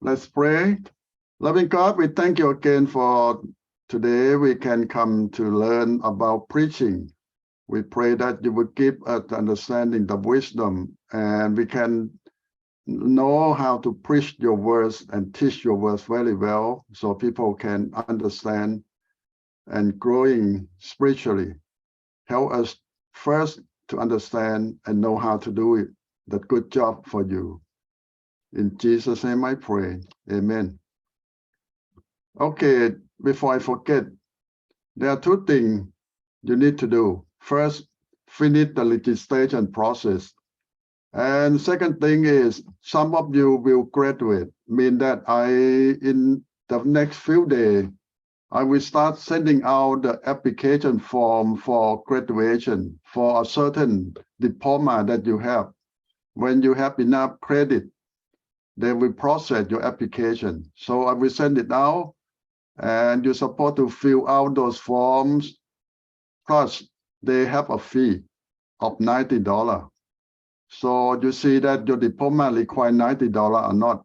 Let's pray. Loving God, we thank you again for today we can come to learn about preaching. We pray that you would give us the understanding, the wisdom, and we can know how to preach your words and teach your words very well so people can understand and growing spiritually. Help us first to understand and know how to do it. That good job for you. In Jesus' name I pray. Amen. Okay, before I forget, there are two things you need to do. First, finish the legislation process. And second thing is, some of you will graduate, mean that in the next few days, I will start sending out the application form for graduation for a certain diploma that you have. When you have enough credit, they will process your application. So I will send it out, and you're supposed to fill out those forms. Plus, they have a fee of $90. So you see that your diploma requires $90 or not.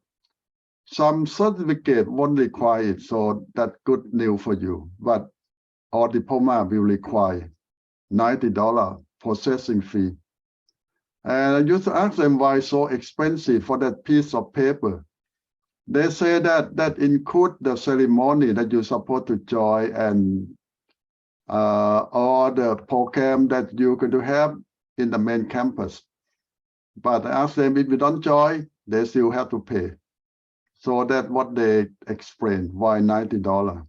Some certificate won't require it, so that's good news for you. But our diploma will require $90 processing fee. And I used to ask them why so expensive for that piece of paper. They say that includes the ceremony that you're supposed to join and or the program that you're going to have in the main campus. But I ask them, if you don't join, they still have to pay. So that's what they explain, why $90.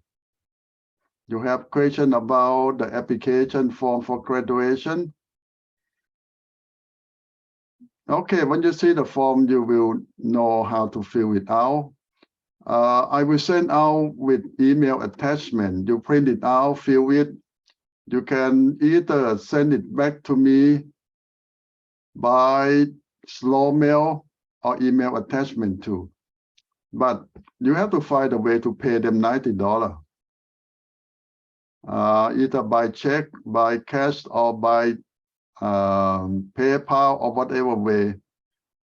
You have question about the application form for graduation? Okay, when you see the form, you will know how to fill it out. I will send out with email attachment. You print it out, fill it. You can either send it back to me by slow mail or email attachment too. But you have to find a way to pay them $90. Either by check, by cash, or by PayPal or whatever way.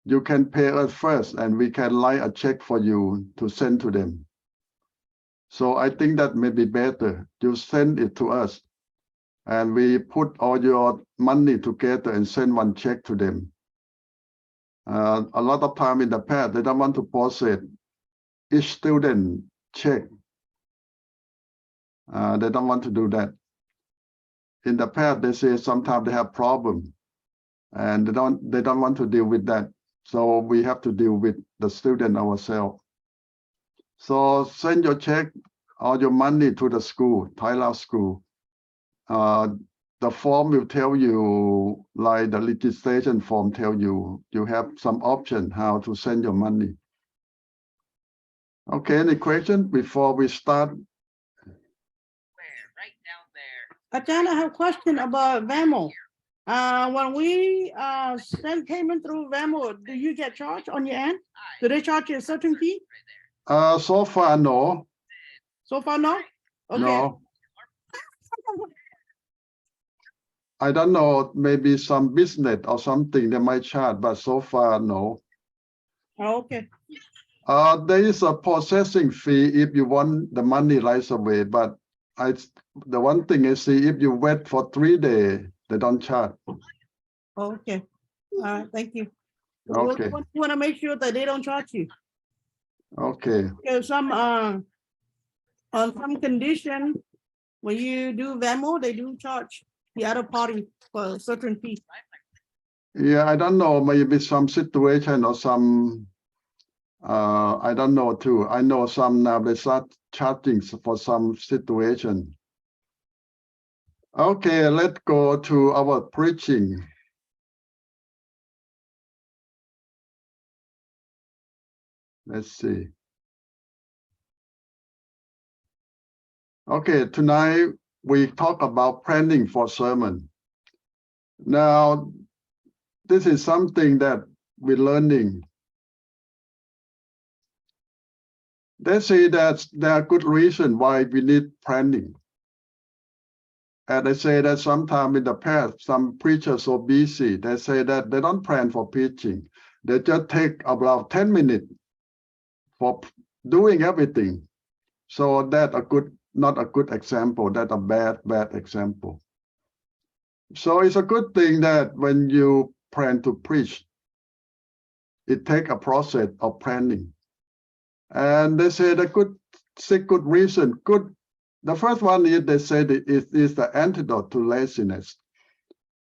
You can pay us first and we can write a check for you to send to them. So I think that may be better. You send it to us and we put all your money together and send one check to them. A lot of time in the past, they don't want to process each student check. They don't want to do that. In the past, they say sometimes they have problems and they don't want to deal with that. So we have to deal with the student ourselves. So send your check or your money to the school, Thai-Lao school. The form will tell you, like the legislation form tell you, you have some option how to send your money. Okay, any question before we start? Right down there. Ajahn, I have a question about Venmo. When we send payment through Venmo, do you get charged on your end? Do they charge you a certain fee? So far, no. So far, no? Okay. No. I don't know, maybe some business or something they might charge, but so far, no. Oh, okay. There is a processing fee if you want the money right away, but the one thing is, see, if you wait for 3 days, they don't charge. Oh, okay. All right, thank you. Okay. We want to make sure that they don't charge you. Okay. Because some on some condition, when you do Venmo, they do charge the other party for a certain fee. Yeah, I don't know, maybe some situation or some, I don't know too. I know some now they start charging for some situation. Okay, let's go to our preaching. Let's see. Okay, tonight we talk about planning for sermon. Now, this is something that we're learning. They say that there are good reasons why we need planning. And they say that sometime in the past, some preachers so busy, they say that they don't plan for preaching. They just take about 10 minutes for doing everything. So that not a good example, that a bad example. So it's a good thing that when you plan to preach, it takes a process of planning. And they say good reason. The first one is they say that it is the antidote to laziness.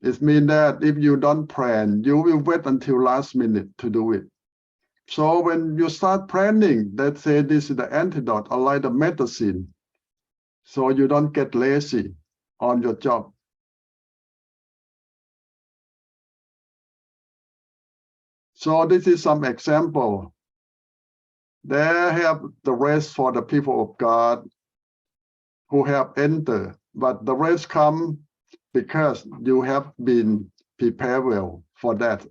It means that if you don't plan, you will wait until last minute to do it. So when you start planning, they say this is the antidote, or like the medicine, so you don't get lazy on your job. So this is some example. They have the rest for the people of God who have entered, but the rest come because you have been prepared well for that.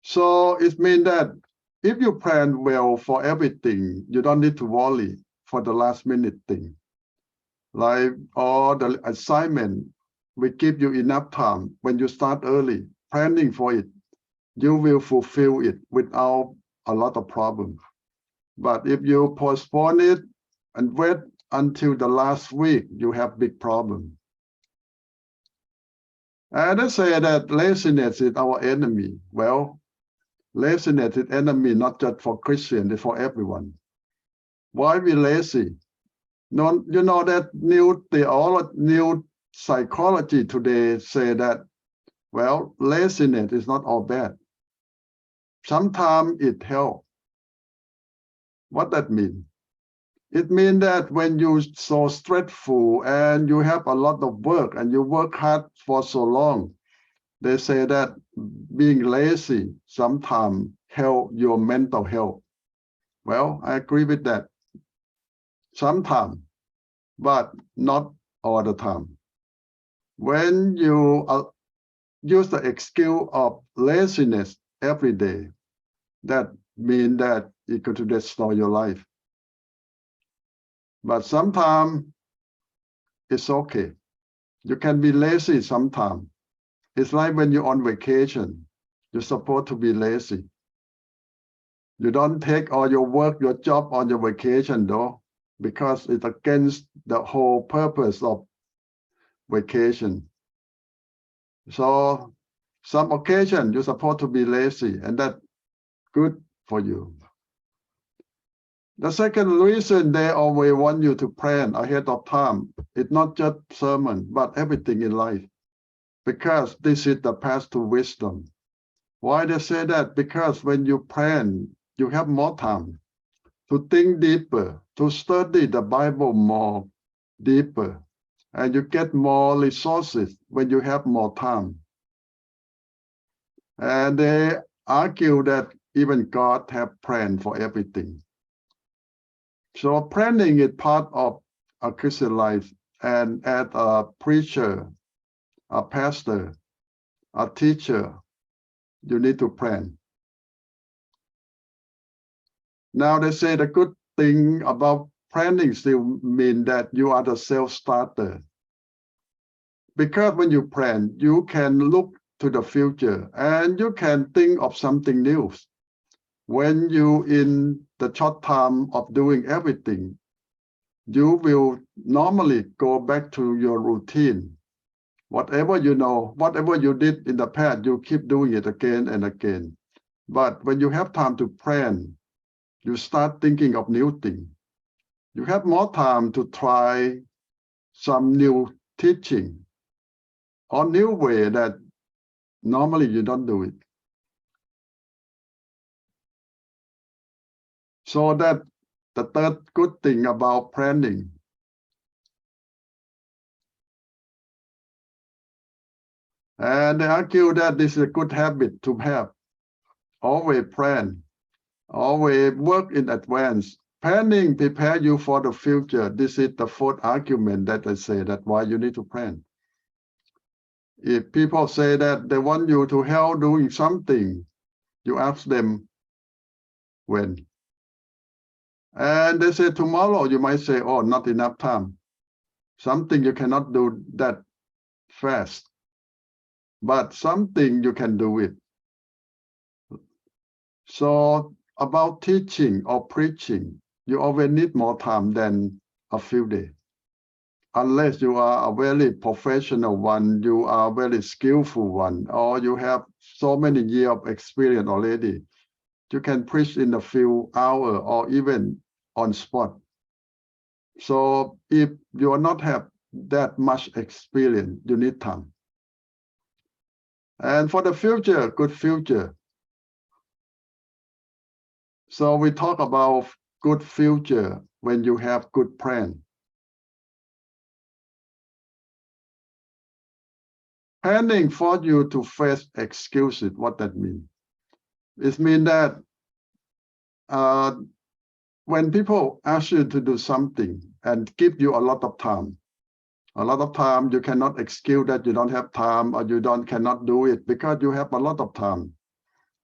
So it means that if you plan well for everything, you don't need to worry for the last minute thing. Like all the assignment, we give you enough time. When you start early, planning for it, you will fulfill it without a lot of problems. But if you postpone it and wait until the last week, you have big problem. And they say that laziness is our enemy. Well, laziness is enemy not just for Christians, it's for everyone. Why we lazy? No, you know that new psychology today say that, well, laziness is not all bad. Sometimes it helps. What that mean? It means that when you're so stressful and you have a lot of work and you work hard for so long, they say that being lazy sometimes help your mental health. Well, I agree with that. Sometimes, but not all the time. When you use the excuse of laziness every day, that means that it could destroy your life. But sometimes it's okay. You can be lazy sometimes. It's like when you're on vacation, you're supposed to be lazy. You don't take all your work, your job on your vacation though, because it's against the whole purpose of vacation. So some occasion you're supposed to be lazy, and that's good for you. The second reason they always want you to plan ahead of time. It's not just sermon, but everything in life. Because this is the path to wisdom. Why they say that? Because when you plan, you have more time to think deeper, to study the Bible more deeper, and you get more resources when you have more time. And they argue that even God have planned for everything. So planning is part of a Christian life, and as a preacher, a pastor, a teacher, you need to plan. Now they say the good thing about planning still mean that you are the self-starter. Because when you plan, you can look to the future and you can think of something new. When you in the short time of doing everything, you will normally go back to your routine. Whatever you know, whatever you did in the past, you keep doing it again and again. But when you have time to plan, you start thinking of new things. You have more time to try some new teaching or new way that normally you don't do it. So that the third good thing about planning. And they argue that this is a good habit to have. Always plan, always work in advance. Planning prepare you for the future. This is the fourth argument that I say that why you need to plan. If people say that they want you to help doing something, you ask them when. And they say tomorrow, you might say, oh, not enough time. Something you cannot do that fast, but something you can do it. So about teaching or preaching, you always need more time than a few days. Unless you are a very professional one, you are a very skillful one, or you have so many years of experience already, you can preach in a few hours or even on spot. So if you are not have that much experience, you need time. And for the future, good future. So we talk about good future when you have good plan. Planning for you to face excuses, what that means? It means that when people ask you to do something and give you a lot of time you cannot excuse that you don't have time or you cannot do it because you have a lot of time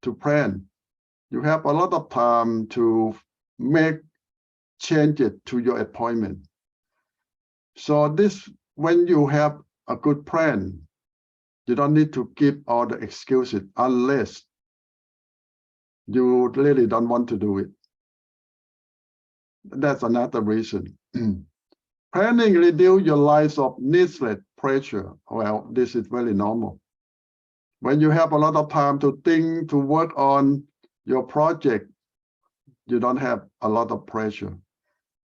to plan. You have a lot of time to make changes to your appointment. So this, when you have a good plan, you don't need to give all the excuses unless you really don't want to do it. That's another reason. Planning reduce your lives of needless pressure. Well, this is very normal. When you have a lot of time to think, to work on your project, you don't have a lot of pressure.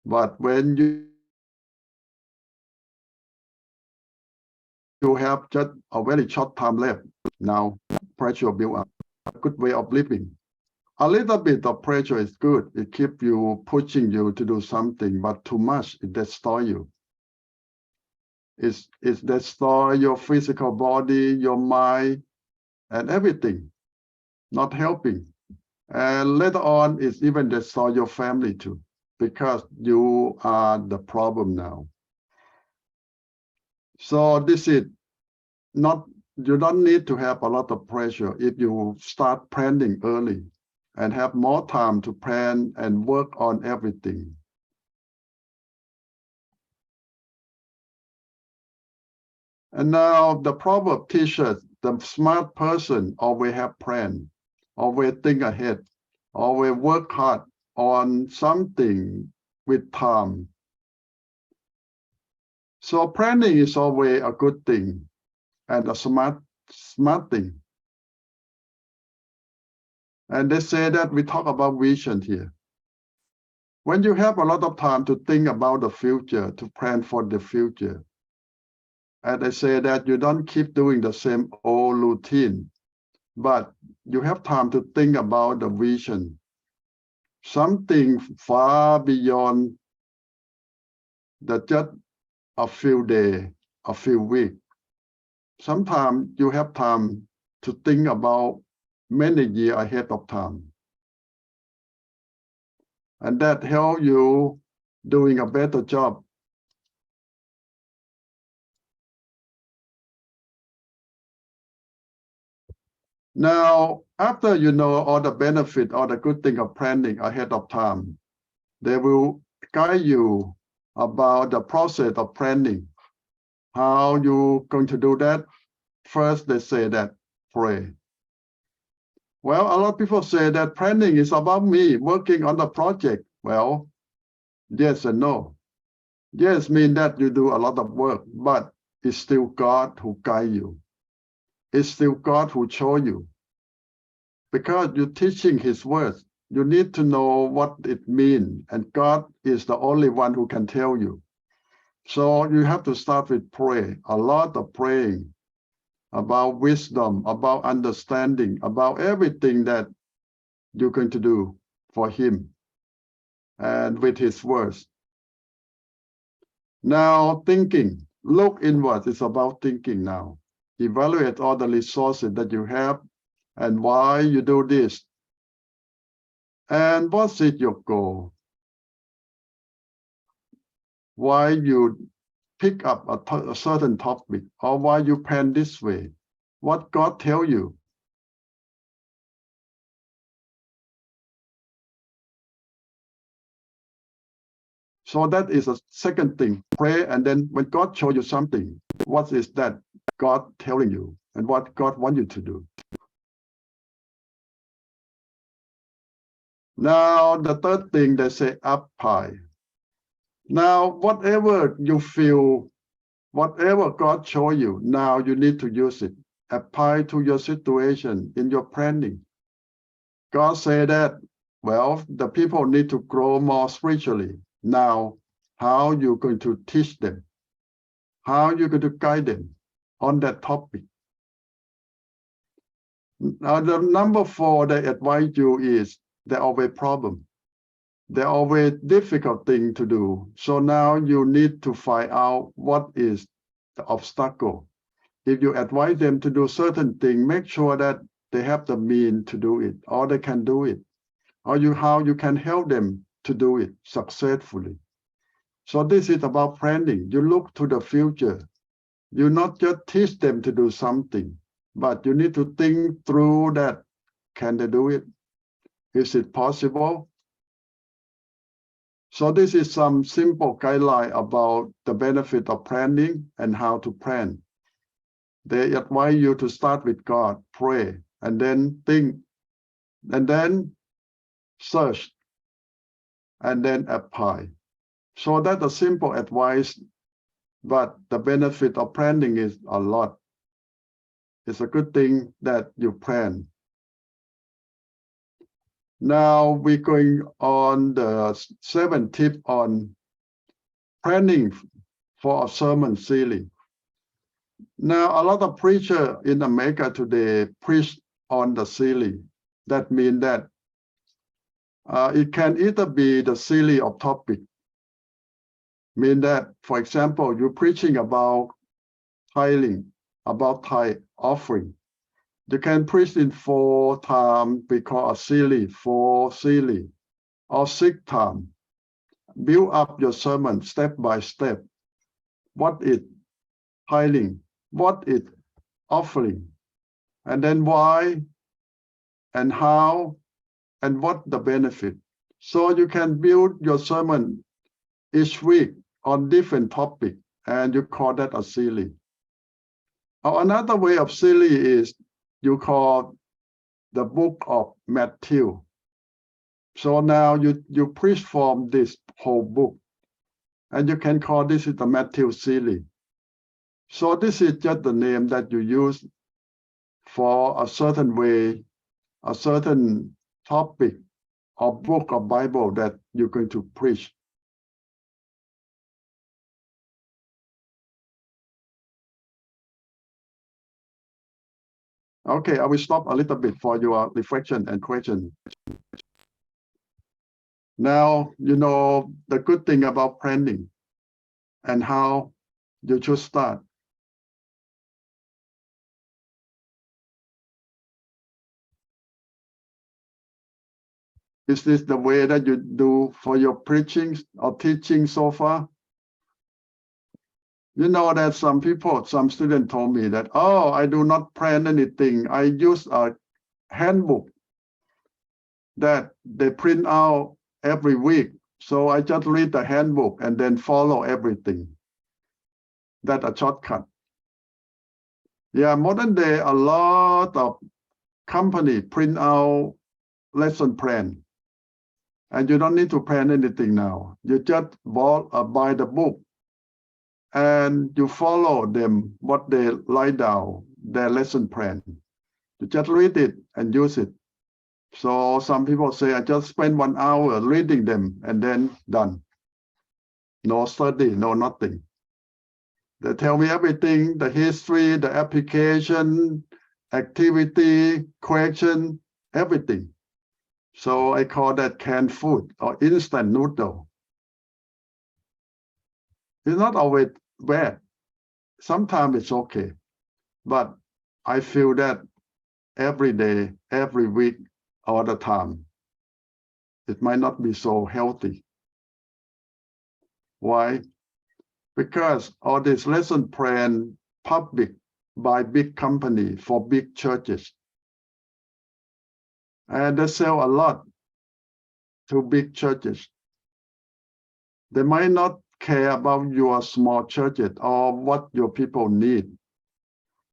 But when you have just a very short time left, now pressure build up. A good way of living. A little bit of pressure is good. It keeps you, pushing you to do something, but too much, it destroys you. It destroys your physical body, your mind, and everything, not helping. And later on, it's even destroy your family too, because you are the problem now. So this is not, you don't need to have a lot of pressure if you start planning early and have more time to plan and work on everything. And now the proverb teaches the smart person always have plan, always think ahead, always work hard on something with time. So planning is always a good thing and a smart thing. And they say that we talk about vision here. When you have a lot of time to think about the future, to plan for the future, and they say that you don't keep doing the same old routine, but you have time to think about the vision, something far beyond just a few days, a few weeks. Sometimes you have time to think about many years ahead of time. And that helps you doing a better job. Now, after you know all the benefit, all the good thing of planning ahead of time, they will guide you about the process of planning. How you going to do that? First, they say that pray. Well, a lot of people say that planning is about me working on the project. Well, yes and no. Yes means that you do a lot of work, but it's still God who guide you. It's still God who show you. Because you're teaching his words, you need to know what it means, and God is the only one who can tell you. So you have to start with prayer, a lot of praying about wisdom, about understanding, about everything that you're going to do for him and with his words. Now thinking, look inward, it's about thinking now. Evaluate all the resources that you have and why you do this. And what's it your goal? Why you pick up a certain topic, or why you plan this way? What God tell you? So that is a second thing. Pray, and then when God show you something, what is that God telling you and what God want you to do? Now, the third thing they say apply. Now, whatever you feel, whatever God show you, now you need to use it. Apply to your situation in your planning. God said that, well, the people need to grow more spiritually. Now, how you going to teach them? How you going to guide them on that topic? Now, the number 4 they advise you is there always problem. There always difficult thing to do. So now you need to find out what is the obstacle. If you advise them to do certain thing, make sure that they have the means to do it, or they can do it, or how you can help them to do it successfully. So this is about planning. You look to the future. You not just teach them to do something, but you need to think through that. Can they do it? Is it possible? So this is some simple guideline about the benefit of planning and how to plan. They advise you to start with God, pray, and then think, and then search, and then apply. So that's a simple advice, but the benefit of planning is a lot. It's a good thing that you plan. Now we're going on the 7th tip on planning for a sermon series. Now, a lot of preachers in America today preach on the series. That means that it can either be the series of topic. Mean that, for example, you're preaching about tithing, about tithe offering. You can preach in 4 times because a series, 4 series, or 6 times. Build up your sermon step by step. What is tithing? What is offering? And then why and how and what the benefit. So you can build your sermon each week on different topic, and you call that a series. Or another way of series is you call the book of Matthew. So now you preach from this whole book, and you can call this is the Matthew series. So this is just the name that you use for a certain way, a certain topic or book of Bible that you're going to preach. Okay, I will stop a little bit for your reflection and question. Now, you know the good thing about planning and how you should start. Is this the way that you do for your preaching or teaching so far? You know that some students told me that, oh, I do not plan anything. I use a handbook that they print out every week. So I just read the handbook and then follow everything. That's a shortcut. Yeah, modern day, a lot of company print out lesson plan. And you don't need to plan anything now. You just buy the book and you follow them, what they write down, their lesson plan. You just read it and use it. So some people say, I just spend 1 hour reading them and then done. No study, no nothing. They tell me everything, the history, the application, activity, question, everything. So I call that canned food or instant noodle. It's not always bad. Sometimes it's okay. But I feel that every day, every week, all the time, it might not be so healthy. Why? Because all this lesson plan public by big company for big churches. And they sell a lot to big churches. They might not care about your small churches or what your people need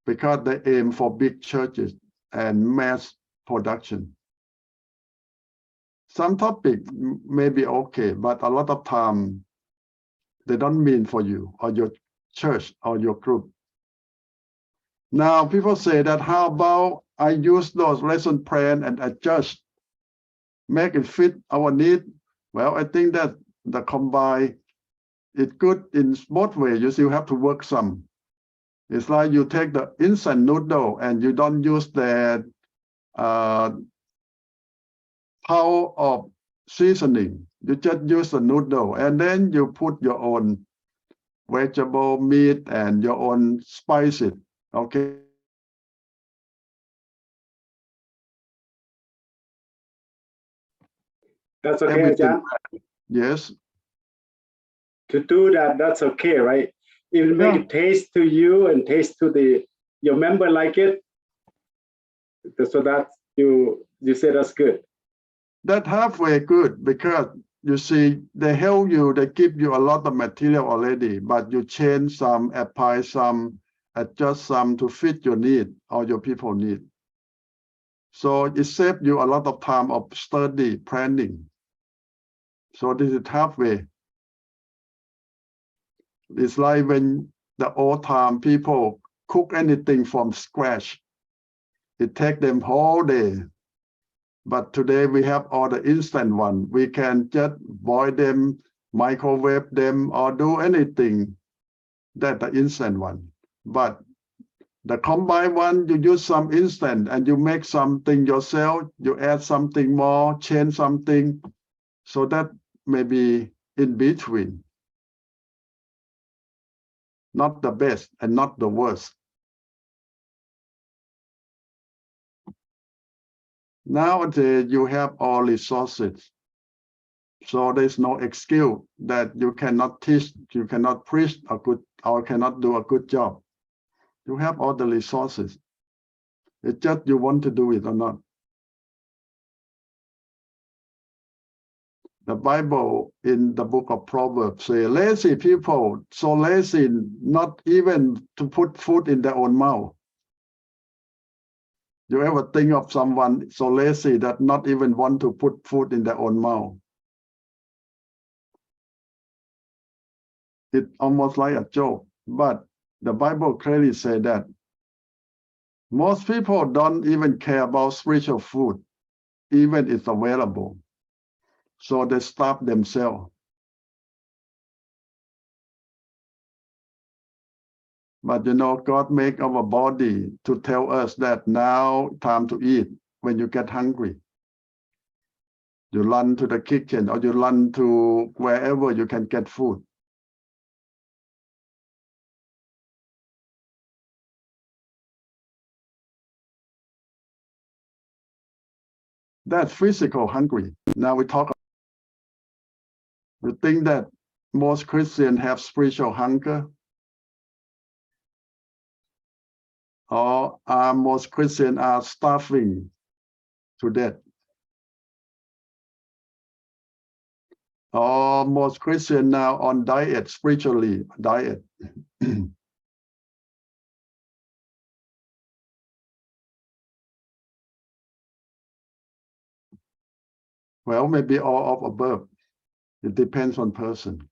because they aim for big churches and mass production. Some topic may be okay, but a lot of time they don't mean for you or your church or your group. Now people say that how about I use those lesson plan and adjust, make it fit our need. Well, I think that the combine it's good in both ways. You still have to work some. It's like you take the instant noodle and you don't use the power of seasoning. You just use the noodle and then you put your own vegetable, meat, and your own spices. Okay. That's okay, Everything. Ajahn. Yes. To do that, that's okay, right? If it make it taste to you and taste to your member like it, so that you say that's good. That halfway good because you see they help you, they give you a lot of material already, but you change some, apply some, adjust some to fit your need or your people need. So it saves you a lot of time of study, planning. So this is halfway. It's like when the old time people cook anything from scratch. It takes them whole day. But today we have all the instant one. We can just boil them, microwave them, or do anything. That's the instant one. But the combined one, you use some instant and you make something yourself, you add something more, change something. So that may be in between. Not the best and not the worst. Nowadays, you have all resources. So there's no excuse that you cannot teach, you cannot preach a good, or cannot do a good job. You have all the resources. It's just you want to do it or not. The Bible in the book of Proverbs say, lazy people, so lazy, not even to put food in their own mouth. You ever think of someone so lazy that not even want to put food in their own mouth? It's almost like a joke, but the Bible clearly says that most people don't even care about spiritual food, even if it's available. So they starve themselves. But you know, God make our body to tell us that now time to eat when you get hungry. You run to the kitchen or you run to wherever you can get food. That's physical hungry. Now we talk. You think that most Christians have spiritual hunger? Or most Christians are starving to death? Or most Christians now on diet, spiritually diet? Well, maybe all of above. It depends on person.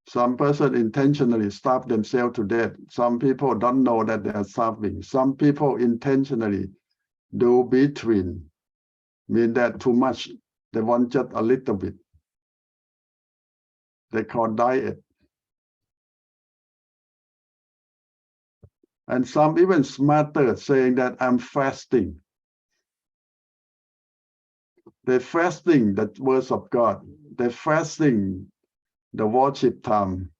Some person intentionally starve themselves to death. Some people don't know that they are starving. Some people intentionally do between, mean that too much. They want just a little bit. They call diet. And some even smarter saying that I'm fasting. They're fasting the words of God. They're fasting the worship time.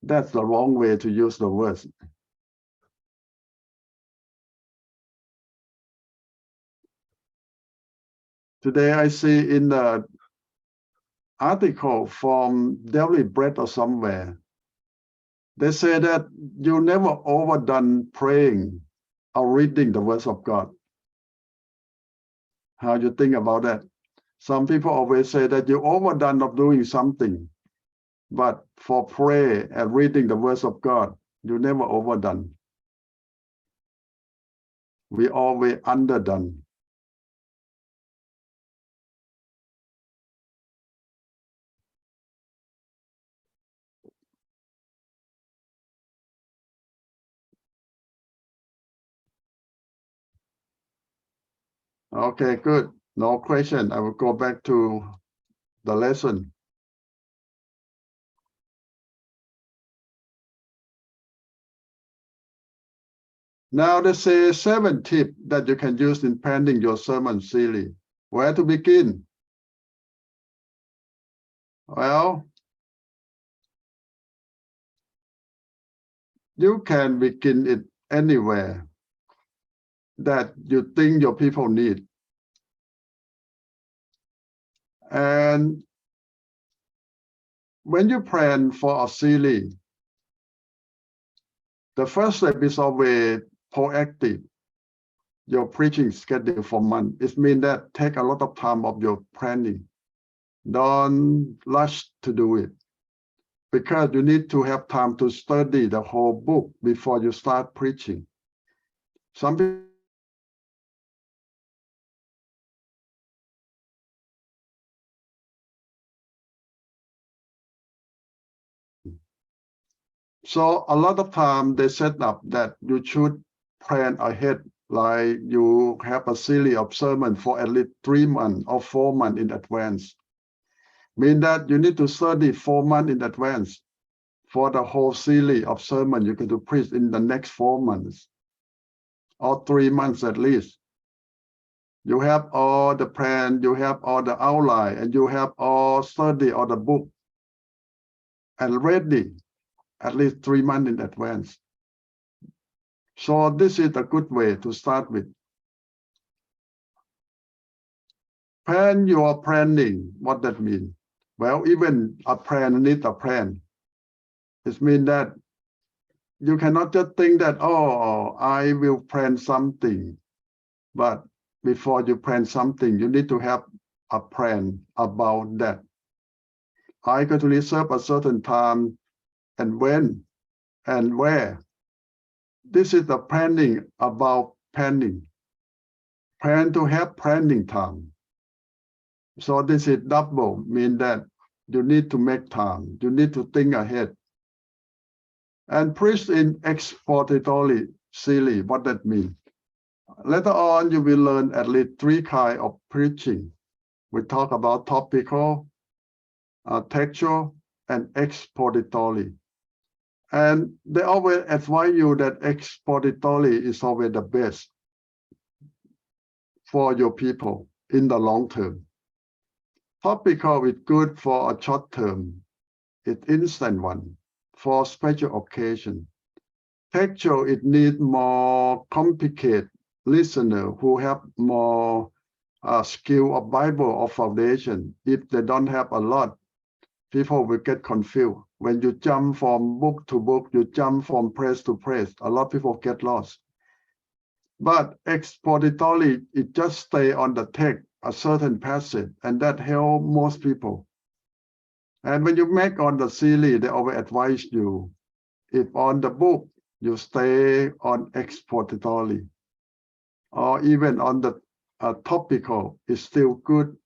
That's the wrong way to use the words. Today I see in the article from Daily Bread or somewhere, they say that you never overdone praying or reading the words of God. How you think about that? Some people always say that you overdone of doing something, but for prayer and reading the words of God, you never overdone. we always underdone. Okay, good. No question. I will go back to the lesson. Now let's say 7 tips that you can use in planning your sermon series. Where to begin? Well, you can begin it anywhere that you think your people need. And when you plan for a series, the first step is always proactive. Your preaching schedule for months. It means that take a lot of time of your planning. Don't rush to do it, because you need to have time to study the whole book before you start preaching. Some people So a lot of time they set up that you should plan ahead, like you have a series of sermon for at least 3 months or 4 months in advance. Mean that you need to study 4 months in advance for the whole series of sermon you're going to preach in the next 4 months or 3 months at least. You have all the plan, you have all the outline, and you have all study all the book and ready at least 3 months in advance. So this is a good way to start with. Plan your planning. What that mean? Well, even a plan needs a plan. It means that you cannot just think that, oh, I will plan something. But before you plan something, you need to have a plan about that. I'm going to reserve a certain time and when and where. This is the planning about planning. Plan to have planning time. So this is double, mean that you need to make time. You need to think ahead. And preach in expository series, what that means. Later on, you will learn at least 3 kinds of preaching. We talk about topical, textual, and expository. And they always advise you that expository is always the best for your people in the long term. Topical is good for a short term. It's instant one for special occasion. Textual, it needs more complicated listener who have more skill of Bible or foundation. If they don't have a lot, people will get confused. When you jump from book to book, you jump from praise to praise, a lot of people get lost. But expository, it just stay on the text, a certain passage, and that helps most people. And when you make on the series, they always advise you, if on the book, you stay on expository, or even on the topical, is still good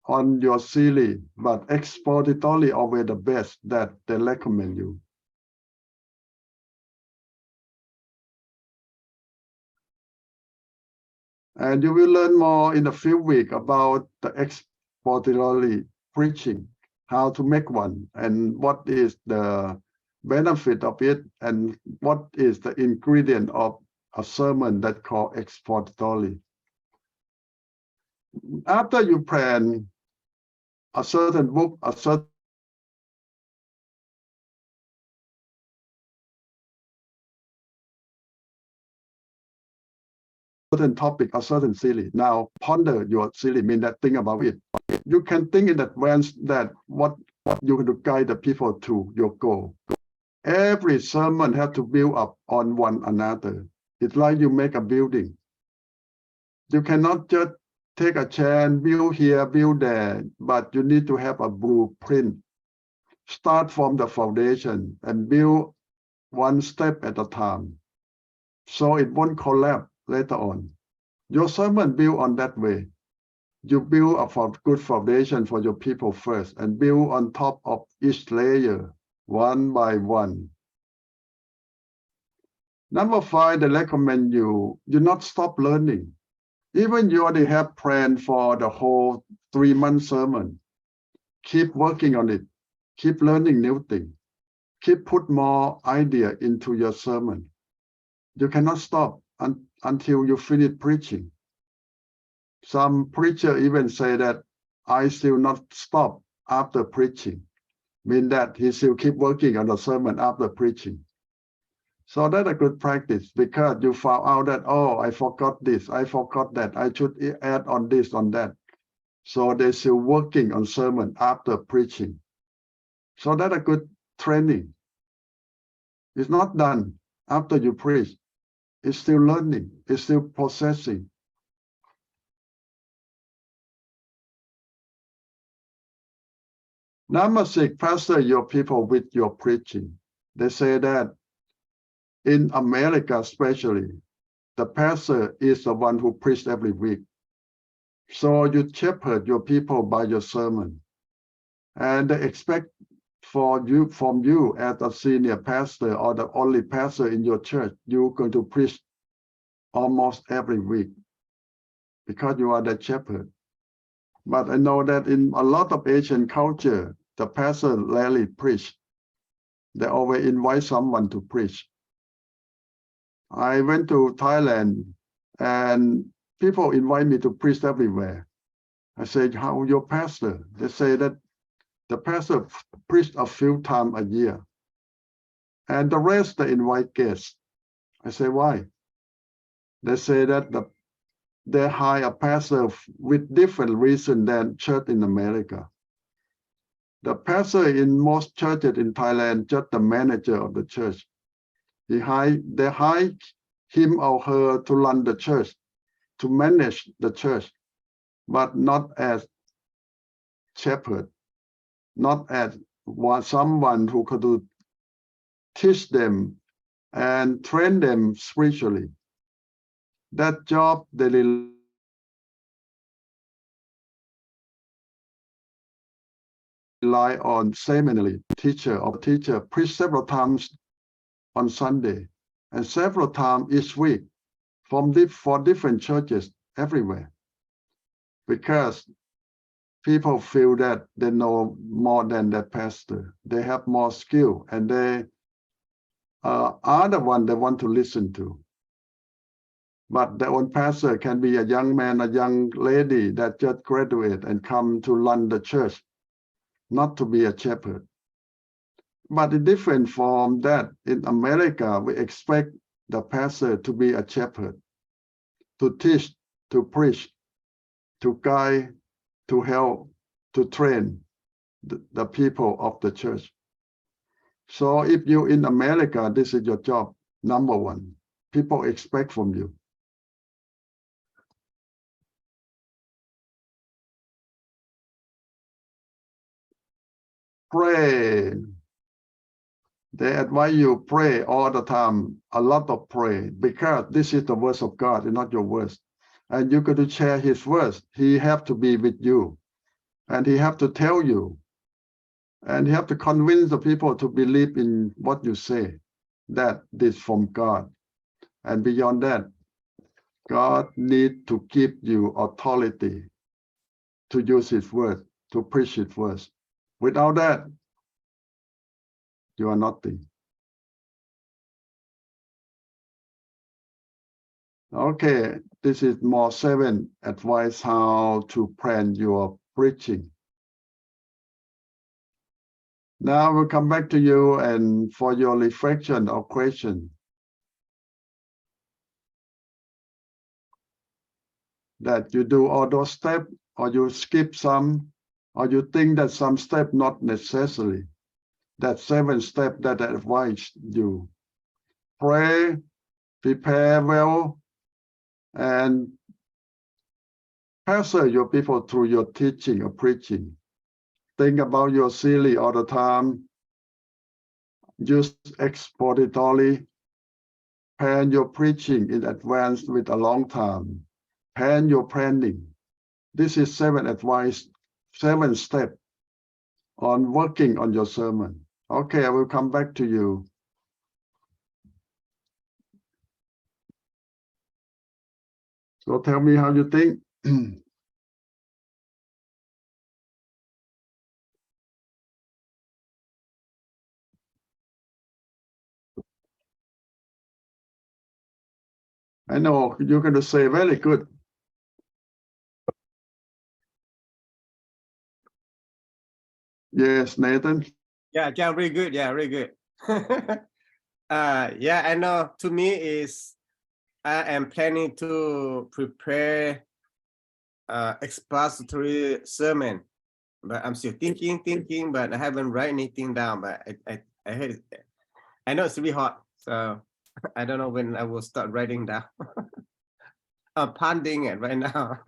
on your series, but expository always the best that they recommend you. And you will learn more in a few weeks about the expository preaching, how to make one, and what is the benefit of it, and what is the ingredient of a sermon that called expository. After you plan a certain book, a certain topic, a certain series. Now ponder your series, mean that think about it. You can think in advance that what you're going to guide the people to your goal. Every sermon has to build up on one another. It's like you make a building. You cannot just take a chance, build here, build there, but you need to have a blueprint. Start from the foundation and build one step at a time. so it won't collapse later on. Your sermon built on that way. You build a good foundation for your people first and build on top of each layer one by one. Number 5, they recommend you not stop learning. Even you already have planned for the whole 3-month sermon. Keep working on it. Keep learning new things. Keep put more idea into your sermon. You cannot stop until you finish preaching. Some preacher even say that I still not stop after preaching, mean that he still keep working on the sermon after preaching. So that's a good practice because you found out that, oh, I forgot this, I forgot that, I should add on this, on that. So they're still working on sermon after preaching. So that's a good training. It's not done after you preach. It's still learning, it's still processing. Number 6, pastor your people with your preaching. They say that in America especially, the pastor is the one who preached every week. So you shepherd your people by your sermon. And they expect from you as a senior pastor or the only pastor in your church, you're going to preach almost every week because you are the shepherd. But I know that in a lot of Asian culture, the pastor rarely preach. They always invite someone to preach. I went to Thailand and people invite me to preach everywhere. I said, how your pastor? They say that the pastor preached a few times a year. And the rest they invite guests. I say, why? They say that they hire a pastor with different reason than church in America. The pastor in most churches in Thailand, just the manager of the church. They hire him or her to run the church, to manage the church, but not as shepherd, not as someone who could teach them and train them spiritually. That job they rely on seminary teacher preach several times on Sunday and several times each week for different churches everywhere, because people feel that they know more than that pastor. They have more skill and they are the one they want to listen to. But their own pastor can be a young man, a young lady that just graduate and come to run the church, not to be a shepherd. But it's different from that. In America, we expect the pastor to be a shepherd, to teach, to preach, to guide, to help, to train the people of the church. So if you're in America, this is your job, number 1. People expect from you. Pray. They advise you pray all the time, a lot of pray, because this is the words of God and not your words. And you're going to share his words. He have to be with you. And he have to tell you. And he have to convince the people to believe in what you say, that this is from God. And beyond that, God needs to give you authority to use his word, to preach his words. Without that, you are nothing. Okay, this is more 7 advice how to plan your preaching. Now we'll come back to you and for your reflection or question. That you do all those steps or you skip some, or you think that some step not necessary. That 7 steps that I advise you. Pray, prepare well, and pastor your people through your teaching or preaching. Think about your series all the time. Use expository. plan your preaching in advance with a long time. Plan your planning. This is 7 advice, 7 steps on working on your sermon. Okay, I will come back to you. So tell me how you think. I know you're going to say very good. Yes, Nathan. Yeah, really good. Yeah, really good. Yeah, I know. To me, is I am planning to prepare expository sermon, but I'm still thinking, but I haven't write anything down. But I heard it. I know it's really hot, so I don't know when I will start writing down. I'm pondering it right now.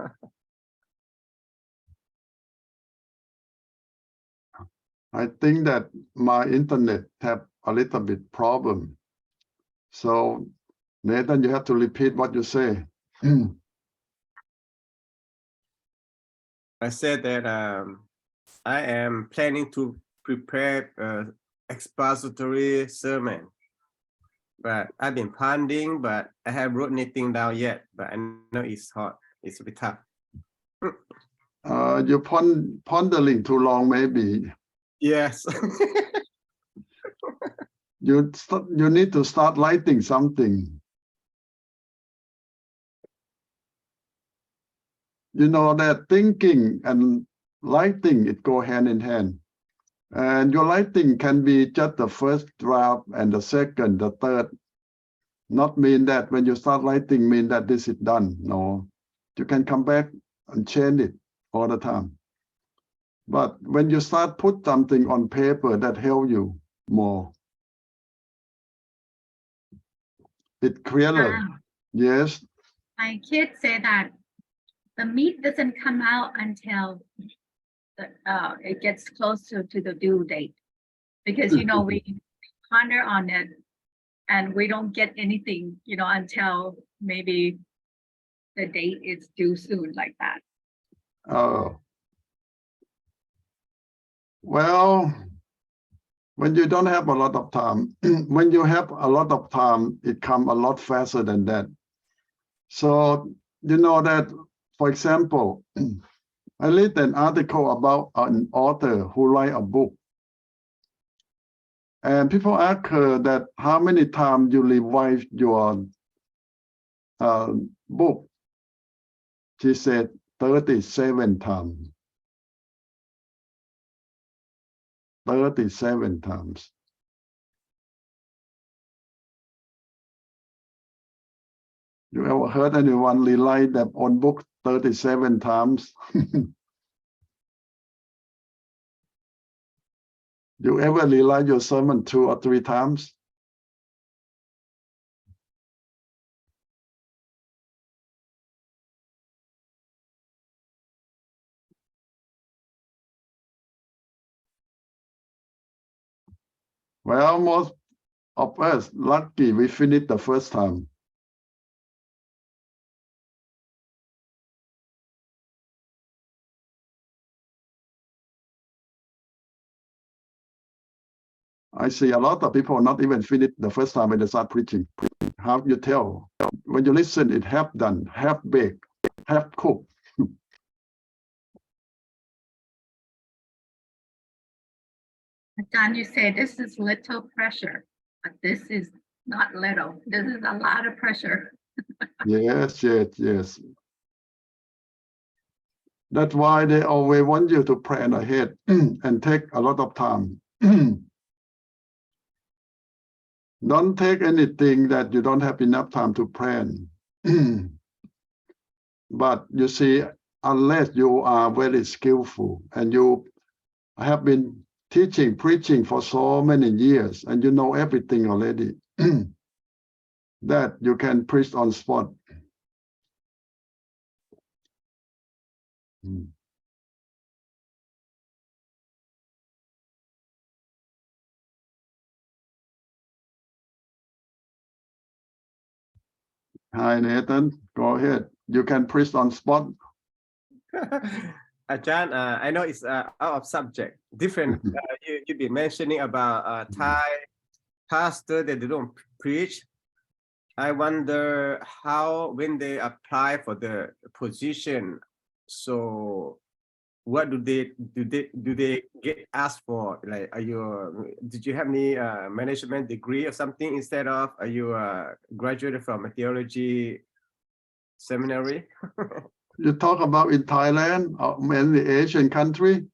I think that my internet have a little bit problem. So Nathan, you have to repeat what you say. I said that I am planning to prepare expository sermon, but I've been pondering, but I haven't wrote anything down yet. But I know it's hot. It's a bit tough. You're pondering too long, maybe. Yes. You need to start writing something. You know that thinking and writing, it go hand in hand. And your writing can be just the first draft and the second, the third. Not mean that when you start writing mean that this is done. No, you can come back and change it all the time. But when you start put something on paper, that help you more. It clearer. Yes. My kids say that the meat doesn't come out until it gets closer to the due date, because we ponder on it and we don't get anything until maybe the date is due soon, like that. Oh. Well, when you don't have a lot of time, when you have a lot of time, it comes a lot faster than that. So you know that, for example, I read an article about an author who write a book. And people ask her that how many times you revise your book. She said 37 times. 37 times. You ever heard anyone rewrite their own book 37 times? You ever rewrite your sermon 2 or 3 times? Well, most of us lucky we finished the first time. I see a lot of people not even finish the first time when they start preaching. How you tell? When you listen, it half done, half baked, half cooked. John, you say this is little pressure, but this is not little. This is a lot of pressure. Yes. That's why they always want you to plan ahead and take a lot of time. Don't take anything that you don't have enough time to plan. But you see, unless you are very skillful and you have been teaching, preaching for so many years and you know everything already, that you can preach on spot. Hi, Nathan. Go ahead. You can preach on spot. Ajahn, I know it's out of subject. Different. You've been mentioning about Thai pastor that they don't preach. I wonder how when they apply for the position. So, what do they get asked for? Like, did you have any management degree or something instead of? Are you graduated from a theology seminary? You talk about in Thailand or many Asian country.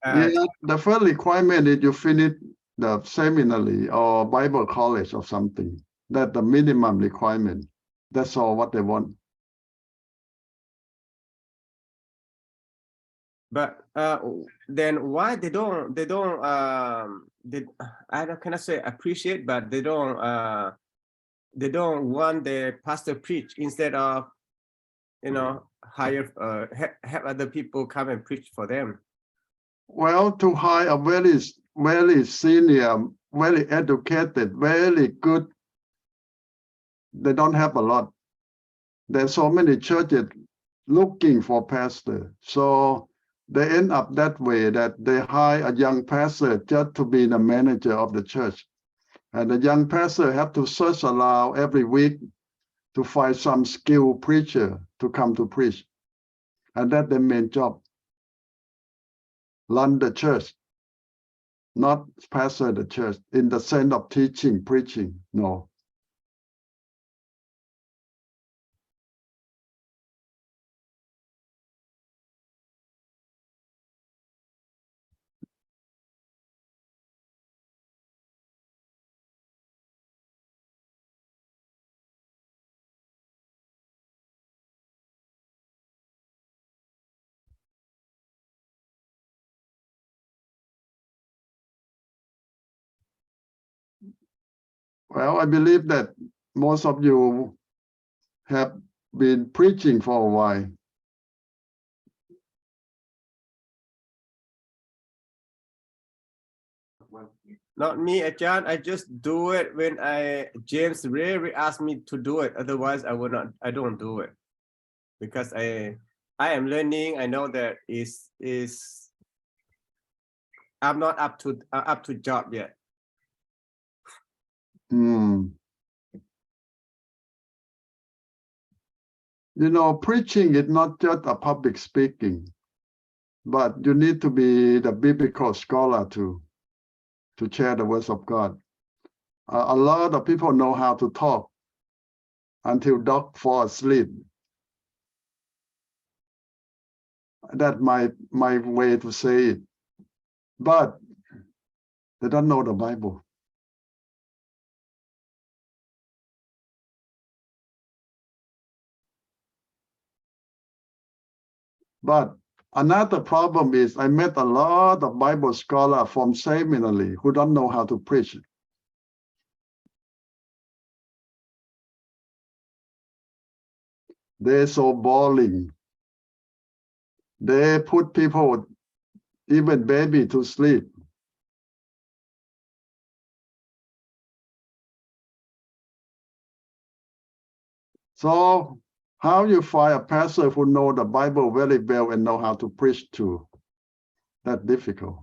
Yeah, the first requirement is you finish the seminary or Bible college or something. That's the minimum requirement. That's all what they want. But then why they don't I cannot say appreciate, but they don't want the pastor preach instead of hire have other people come and preach for them. Well, to hire a very senior, very educated, very good, they don't have a lot. There's so many churches looking for pastor. So they end up that way, that they hire a young pastor just to be the manager of the church. And the young pastor have to search around every week to find some skilled preacher to come to preach. And that's the main job. Run the church, not pastor the church in the sense of teaching, preaching, no. Well, I believe that most of you have been preaching for a while. Not me, Ajahn. I just do it when James rarely asks me to do it. Otherwise, I don't do it because I am learning. I know that I'm not up to job yet. You know, preaching is not just a public speaking, but you need to be the biblical scholar to share the words of God. A lot of people know how to talk until dog fall asleep. That's my way to say it. But they don't know the Bible. But another problem is I met a lot of Bible scholars from seminary who don't know how to preach. They're so boring. They put people, even baby, to sleep. So how you find a pastor who know the Bible very well and know how to preach to? That's difficult.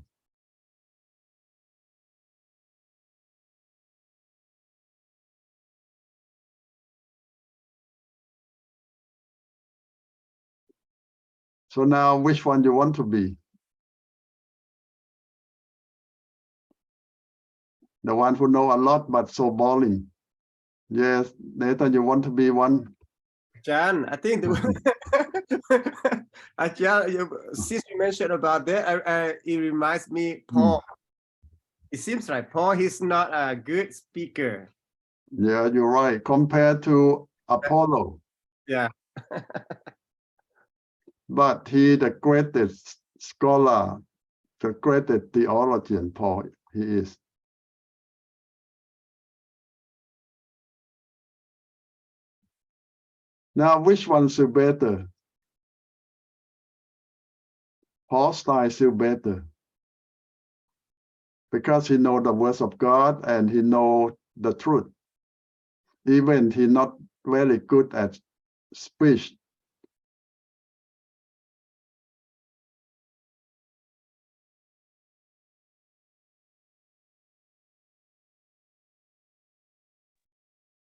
So now, which one you want to be? The one who know a lot but so boring. Yes, Nathan, you want to be one? John, I think since you mentioned about that, it reminds me Paul. It seems like Paul, he's not a good speaker. Yeah, you're right. Compared to Apollo. Yeah. But he the greatest scholar, the greatest theologian, Paul, he is. Now, which one is better? Paul's style is still better because he knows the words of God and he knows the truth. Even he not very good at speech.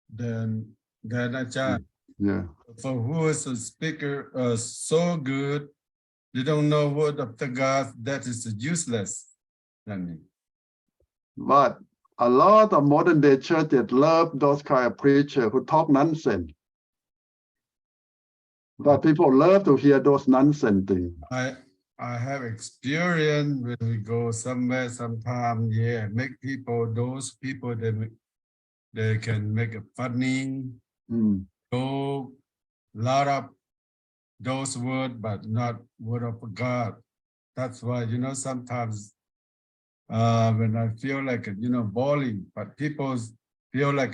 Then Ajahn, Yeah. for who is a speaker so good, they don't know word of the God, that is useless. But a lot of modern day churches love those kind of preachers who talk nonsense. But people love to hear those nonsense things. I have experience when we go somewhere sometime, yeah, make people, those people, they can make it funny, go lot of those words, but not word of God. That's why, sometimes when I feel like, boring, but people feel like,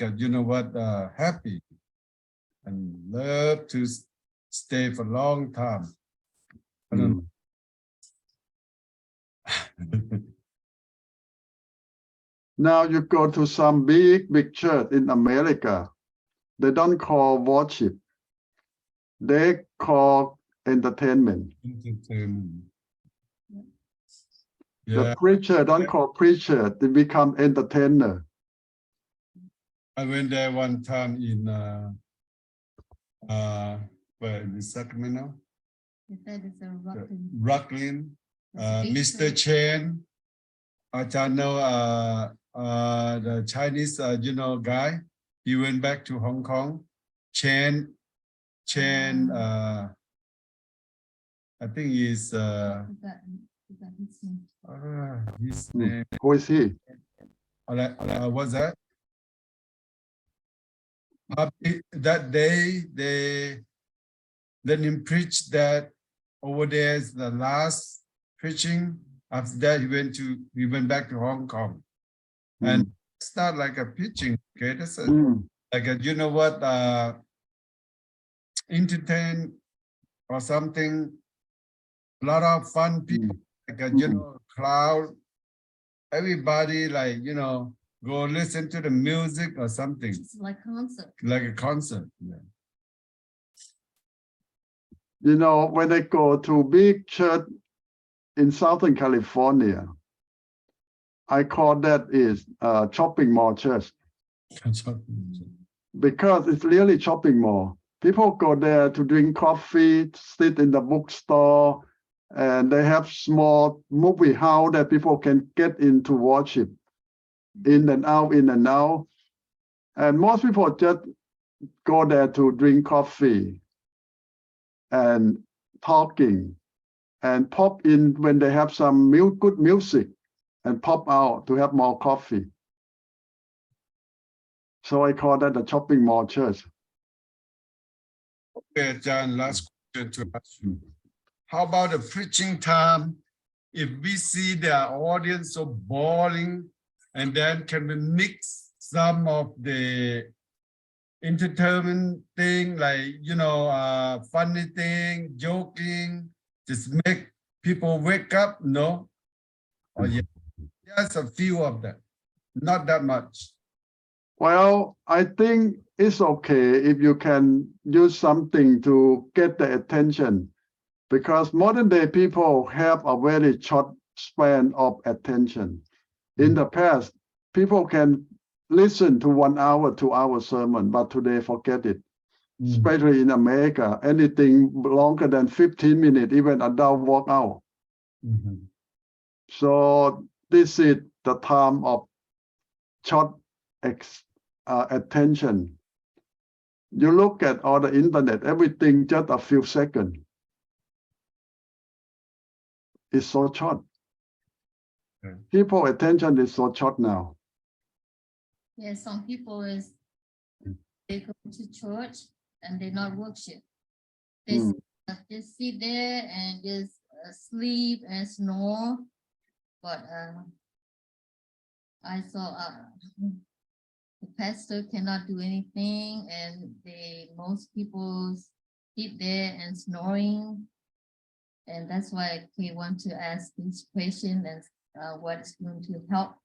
happy and love to stay for a long time. I don't know. Now you go to some big church in America. They don't call worship. They call entertainment. Entertainment. The Yeah, preacher don't call preacher. They become entertainer. I went there one time in where in Sacramento, That is a rocking. Brooklyn. Big Mr. church. Chen, I know the Chinese guy. He went back to Hong Kong. Chen, I think he's Is that his name? his name. Who is he? What's that? That day they let him preach that over there is the last preaching. After that he went back to Hong Kong. And it's not like a preaching, okay? That's like a, entertain or something. A lot of fun people, like a crowd. Everybody go listen to the music or something. It's like concert. Like a concert. Yeah. When I go to big church in Southern California, I call that is shopping mall church because it's really shopping mall. People go there to drink coffee, sit in the bookstore, and they have small movie house that people can get into worship in and out. And most people just go there to drink coffee and talking and pop in when they have some good music and pop out to have more coffee. So I call that the shopping mall church. Okay, John, last question to ask you. How about the preaching time? If we see the audience so boring, and then can we mix some of the entertainment thing, like, funny thing, joking, just make people wake up? No? Oh, yeah. Just a few of them, not that much. Well, I think it's okay if you can use something to get the attention, because modern day people have a very short span of attention. In the past, people can listen to 1 hour, 2 hour sermon, but today forget it. Especially in America, anything longer than 15 minutes, even adult walk out. So this is the time of short attention. You look at all the internet, everything just a few seconds. It's so short. People attention is so short now. Yeah, some people they go to church and they not worship. They just sit there and just sleep and snore. But I saw the pastor cannot do anything, and most people sit there and snoring. And that's why I want to ask this question and what's going to help.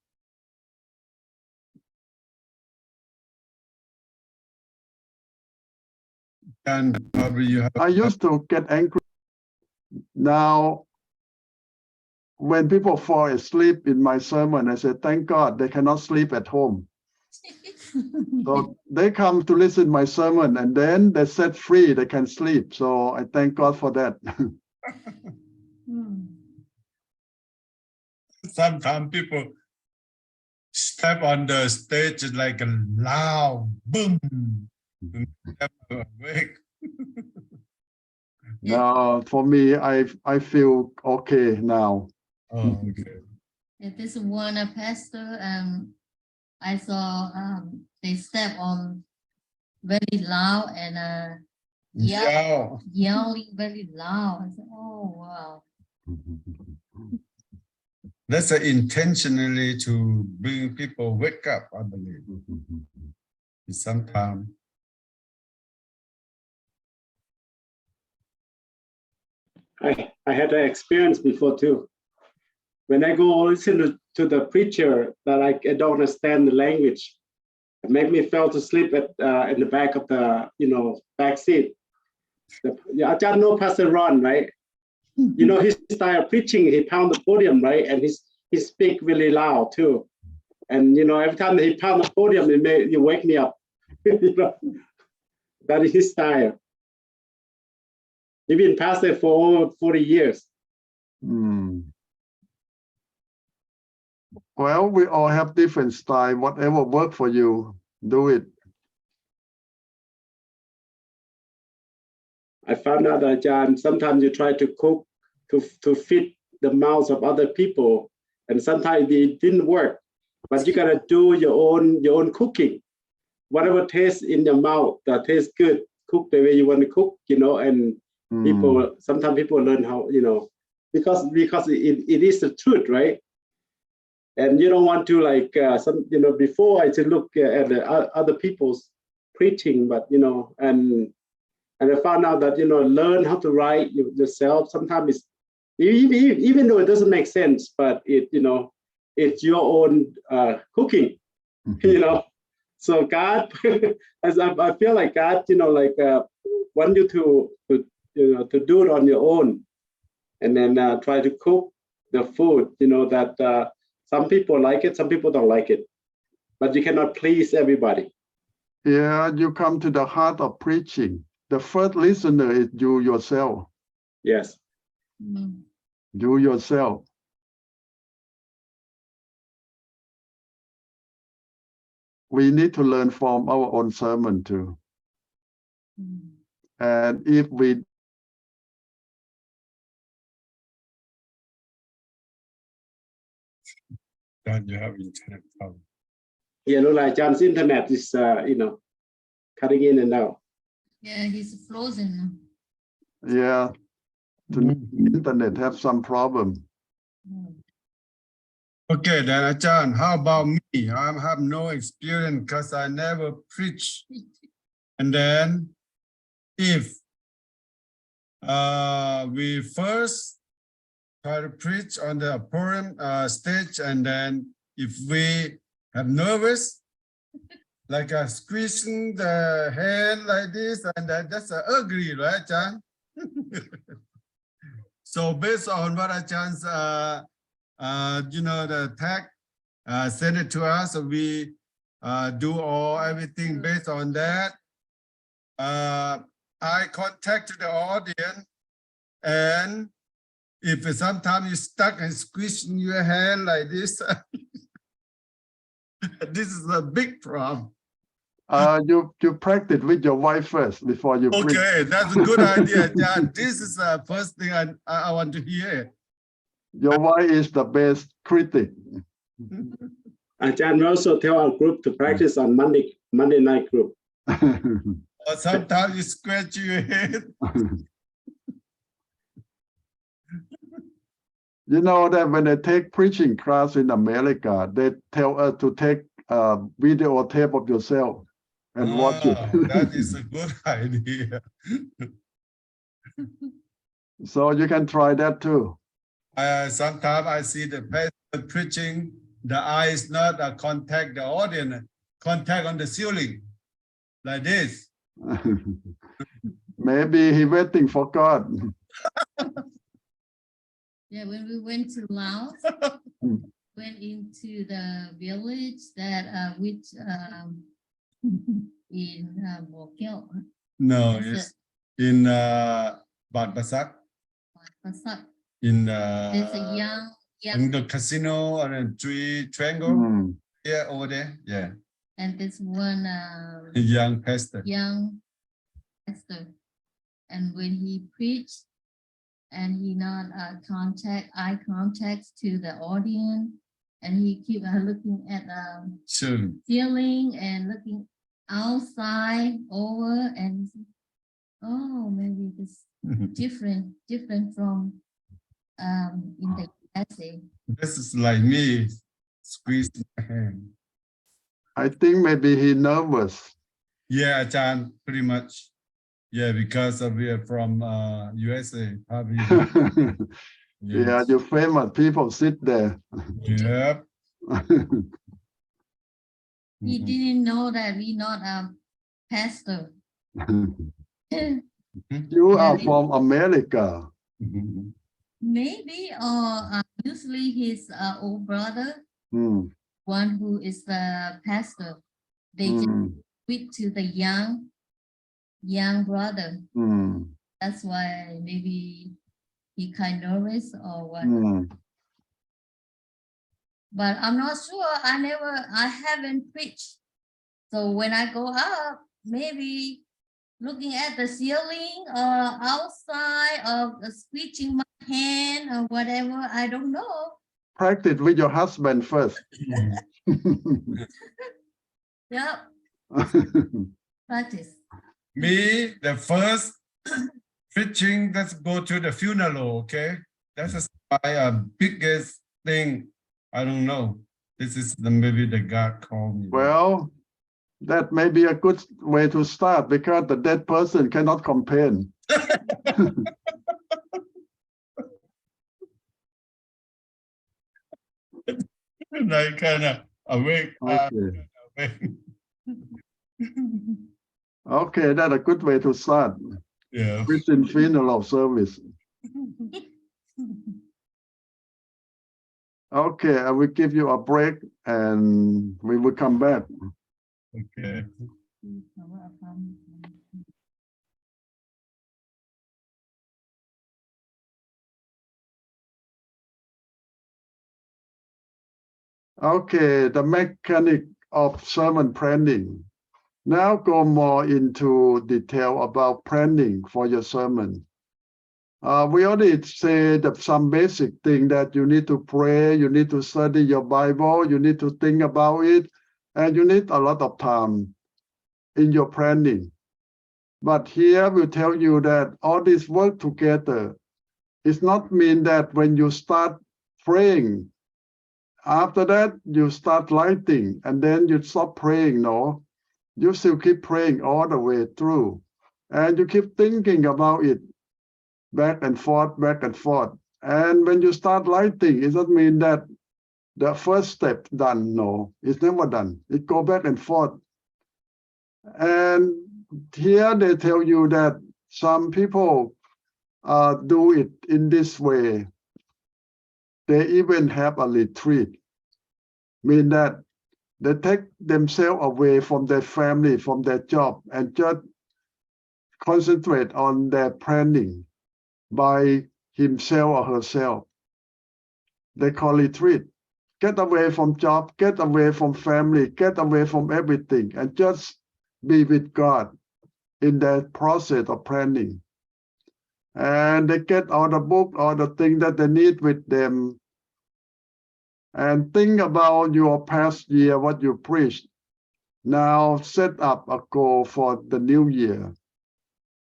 And probably you have. I used to get angry. Now, when people fall asleep in my sermon, I say, thank God they cannot sleep at home. So they come to listen to my sermon and then they're set free, they can sleep. So I thank God for that. Sometimes people step on the stage like a loud boom. Awake. Now, for me, I feel okay now. Oh, okay. This one pastor, I saw they step on very loud and yelling very loud. I said, oh wow. That's intentionally to bring people wake up, I believe. Sometimes. I had an experience before too. When I go listen to the preacher that I don't understand the language, it make me fell to sleep at in the back of the back seat. I know Pastor Ron, right? You know his style of preaching. He pound the podium, right, and he speak really loud too. And every time that he pound the podium, you wake me up. That is his style. He's been pastor for over 40 years. Well, we all have different style. Whatever work for you, do it. I found out that, John, sometimes you try to cook to fit the mouths of other people, and sometimes it didn't work. But you gotta do your own cooking. Whatever tastes in your mouth that tastes good, cook the way you want to cook, and sometimes people learn how, because it is the truth, right? And you don't want to before I said look at the other people's preaching, but and I found out that learn how to write yourself. Sometimes it's even though it doesn't make sense, but it's your own cooking, So God, as I feel like God, want you to do it on your own, and then try to cook the food, that some people like it, some people don't like it, but you cannot please everybody. Yeah, you come to the heart of preaching. The first listener is you yourself. Yes. You yourself. We need to learn from our own sermon too. And if we Then you have internet problem. Like John's internet is, cutting in and out. Yeah, he's frozen. Yeah, the internet have some problem. Okay, then Ajahn, how about me? I have no experience because I never preach. And then if we first try to preach on the forum stage, and then if we have nervous, like squeezing the hand like this, and that's ugly, right, Ajahn? So based on what Ajahn the tag send it to us, so we do everything based on that. I contact the audience, and if sometimes you stuck and squeezing your hand like this, this is a big problem. You practice with your wife first before you preach. Okay, that's a good idea, John. This is the first thing I want to hear. Your wife is the best critic. John also tell our group to practice on Monday night group. Or sometimes you scratch your head. You know that when they take preaching class in America, they tell us to take a video tape of yourself and watch it. That is a good idea. So you can try that too. Sometimes I see the pastor preaching, the eyes not contact the audience, contact on the ceiling, like this. Maybe he waiting for God. Yeah, when we went to Laos, went into the village that which in Bokeo, No, That's it's in Bad Basak, Pasak. in There's a in young, the casino and triangle. Mm. Yeah, over there. Yeah, and this one a young pastor. young pastor, and when he preached, and he not eye contact to the audience, and he keep looking at Sure. ceiling and looking outside over, and oh, maybe this different from in the USA. This is like me squeeze my hand. I think maybe he nervous. Yeah, Chan, pretty much. Yeah, because we are from USA. Probably. Yeah, you famous people sit there. Yep. He didn't know that we not a pastor. You are from America. Maybe, or usually his old brother, Mm, one who is the pastor, they just mm, quit to the young brother. mm, That's why maybe he kind of nervous or what. mm. But I'm not sure. I haven't preached. So when I go up, maybe looking at the ceiling or outside or squeezing my hand or whatever, I don't know. Practice with your husband first. Yep, practice. Me, the first preaching, let's go to the funeral, okay? That's my biggest thing. I don't know. This is maybe the God called me. Well, that may be a good way to start because the dead person cannot complain. I kind of awake. Okay. Okay, that's a good way to start. Yeah. Christian funeral service. Okay, I will give you a break and we will come back. Okay. Okay, the mechanic of sermon planning. Now go more into detail about planning for your sermon. We already said that some basic thing that you need to pray, you need to study your Bible, you need to think about it, and you need a lot of time in your planning. But here we'll tell you that all this work together. It's not mean that when you start praying, after that you start lighting and then you stop praying. No, you still keep praying all the way through, and you keep thinking about it back and forth, back and forth. And when you start lighting, it doesn't mean that the first step done. No, it's never done. It go back and forth. And here they tell you that some people do it in this way. They even have a retreat, mean that they take themselves away from their family, from their job, and just concentrate on their planning by himself or herself. They call retreat. Get away from job, get away from family, get away from everything, and just be with God in that process of planning. And they get all the book, all the things that they need with them, and think about your past year, what you preached. Now set up a goal for the new year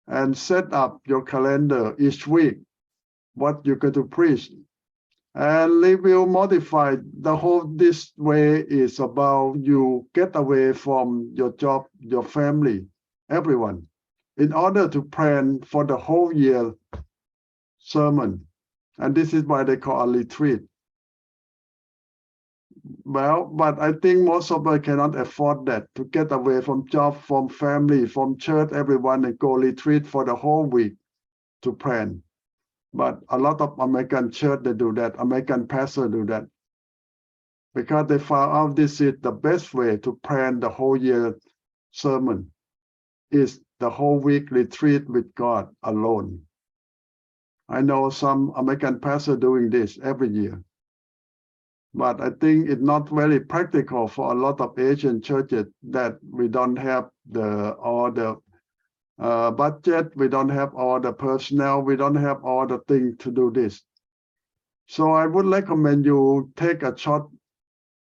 and set up your calendar each week, what you're going to preach. And they will modify the whole this way is about you get away from your job, your family, everyone, in order to plan for the whole year sermon. And this is why they call a retreat. Well, but I think most of us cannot afford that, to get away from job, from family, from church, everyone, and go retreat for the whole week to plan. But a lot of American church, they do that. American pastors do that. Because they found out this is the best way to plan the whole year sermon, is the whole week retreat with God alone. I know some American pastors doing this every year. But I think it's not very practical for a lot of Asian churches that we don't have all the budget, we don't have all the personnel, we don't have all the things to do this. So I would recommend you take a short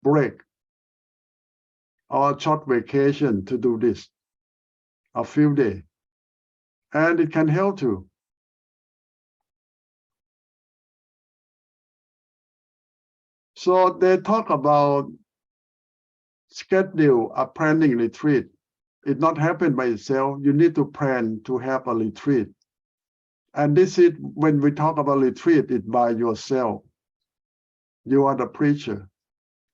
break or short vacation to do this, a few days, and it can help you. So they talk about schedule a planning retreat. It not happen by itself. You need to plan to have a retreat. And this is when we talk about retreat, it's by yourself. You are the preacher.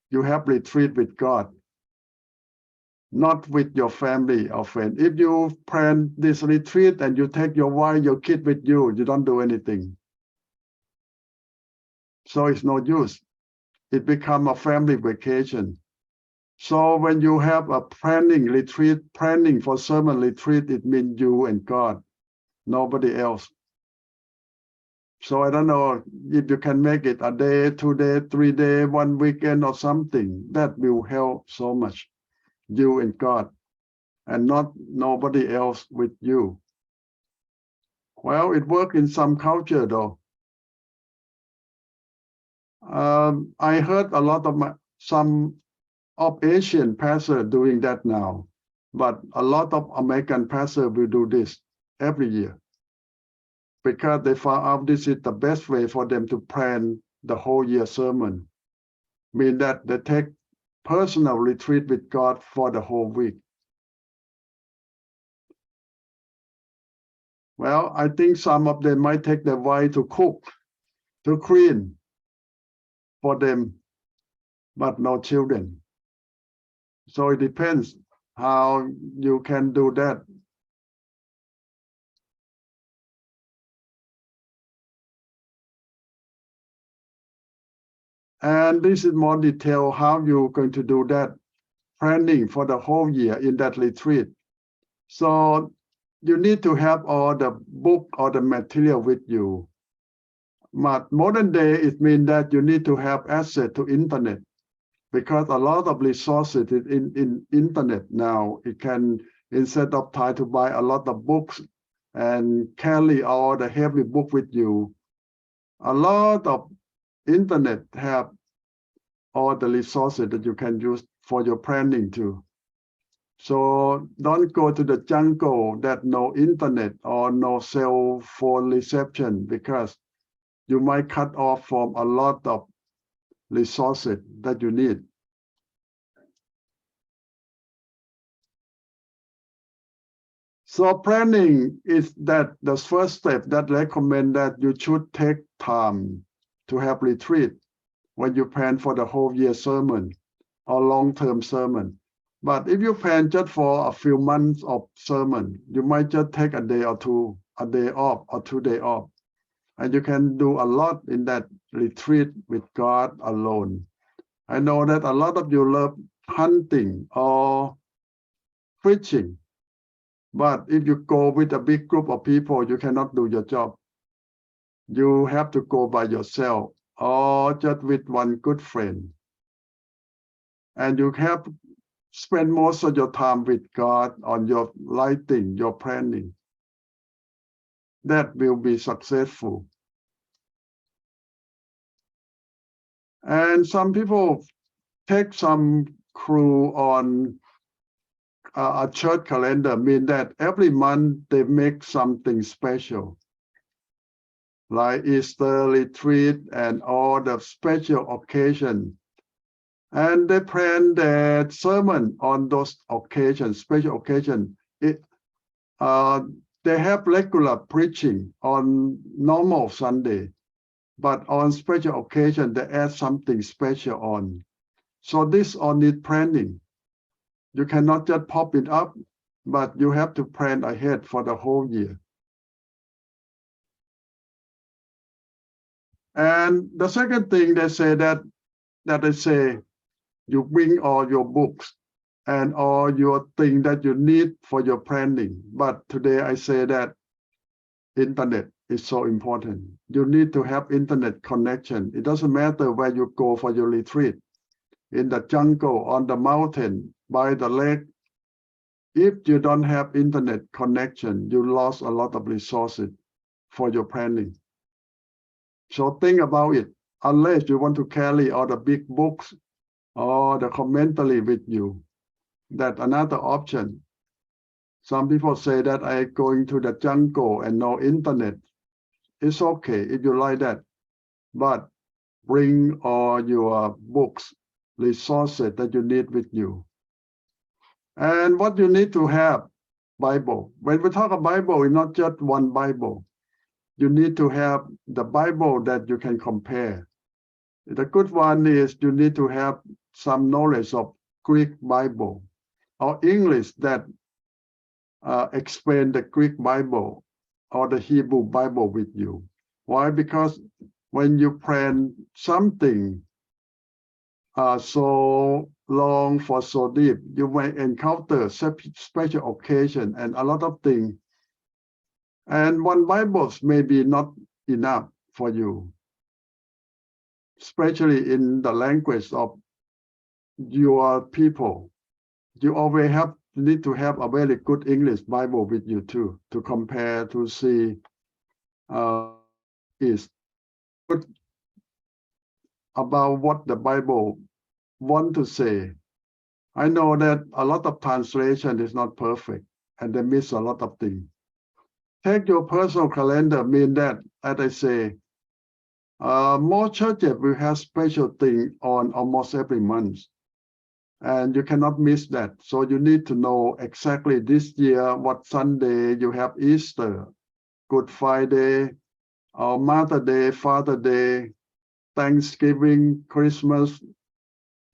You have retreat with God, not with your family or friend. If you plan this retreat and you take your wife, your kid with you, you don't do anything. So it's no use. It becomes a family vacation. So when you have a planning retreat, planning for sermon retreat, it means you and God, nobody else. So I don't know if you can make it a day, 2 days, 3 days, 1 weekend or something. That will help so much, you and God, and not nobody else with you. Well, it works in some culture though. I heard a lot of some of Asian pastors doing that now, but a lot of American pastors will do this every year because they found out this is the best way for them to plan the whole year sermon. Mean that they take personal retreat with God for the whole week. Well, I think some of them might take their wife to cook, to clean for them, but no children. So it depends how you can do that. And this is more detail how you're going to do that, planning for the whole year in that retreat. So you need to have all the book or the material with you. But modern day, it means that you need to have access to internet, because a lot of resources in internet now. It can, instead of trying to buy a lot of books and carry all the heavy book with you, a lot of internet have all the resources that you can use for your planning too. So don't go to the jungle that no internet or no cell phone reception, because you might cut off from a lot of resources that you need. So planning is that the first step that recommend that you should take time to have retreat when you plan for the whole year sermon or long-term sermon. But if you plan just for a few months of sermon, you might just take a day or two, a day off or 2 days off. And you can do a lot in that retreat with God alone. I know that a lot of you love hunting or preaching. But if you go with a big group of people, you cannot do your job. You have to go by yourself or just with one good friend. And you have to spend most of your time with God on your writing, your planning. That will be successful. And some people take some clue on a church calendar, mean that every month they make something special, like Easter retreat and all the special occasion. And they plan their sermon on those occasions, special occasion. They have regular preaching on normal Sunday, but on special occasion, they add something special on. So this all need planning. You cannot just pop it up, but you have to plan ahead for the whole year. And the second thing they say that they say you bring all your books and all your thing that you need for your planning. But today I say that internet is so important. You need to have internet connection. It doesn't matter where you go for your retreat, in the jungle, on the mountain, by the lake. If you don't have internet connection, you lost a lot of resources for your planning. So think about it. Unless you want to carry all the big books or the commentary with you, that's another option. Some people say that I going to the jungle and no internet. It's okay if you like that, but bring all your books, resources that you need with you. And what you need to have, Bible. When we talk about Bible, it's not just one Bible. You need to have the Bible that you can compare. The good one is you need to have some knowledge of Greek Bible or English that explain the Greek Bible or the Hebrew Bible with you. Why? Because when you plan something so long for so deep, you may encounter special occasion and a lot of things. And one Bible may be not enough for you, especially in the language of your people. You always need to have a very good English Bible with you too, to compare, to see is good about what the Bible want to say. I know that a lot of translation is not perfect and they miss a lot of things. Take your personal calendar, mean that, as I say, more churches will have special thing on almost every month. And you cannot miss that. So you need to know exactly this year, what Sunday you have Easter, Good Friday, or Mother Day, Father Day, Thanksgiving, Christmas.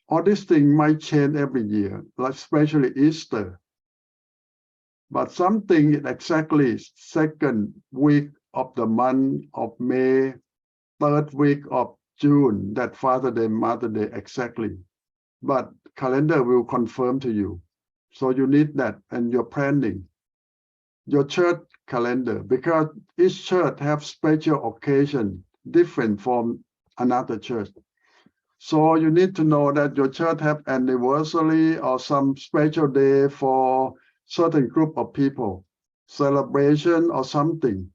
All these things might change every year, like especially Easter. But something exactly second week of the month of May, third week of June, that Father Day, Mother Day, exactly. But calendar will confirm to you. So you need that and your planning. Your church calendar, because each church have special occasion different from another church. So you need to know that your church have anniversary or some special day for certain group of people, celebration or something.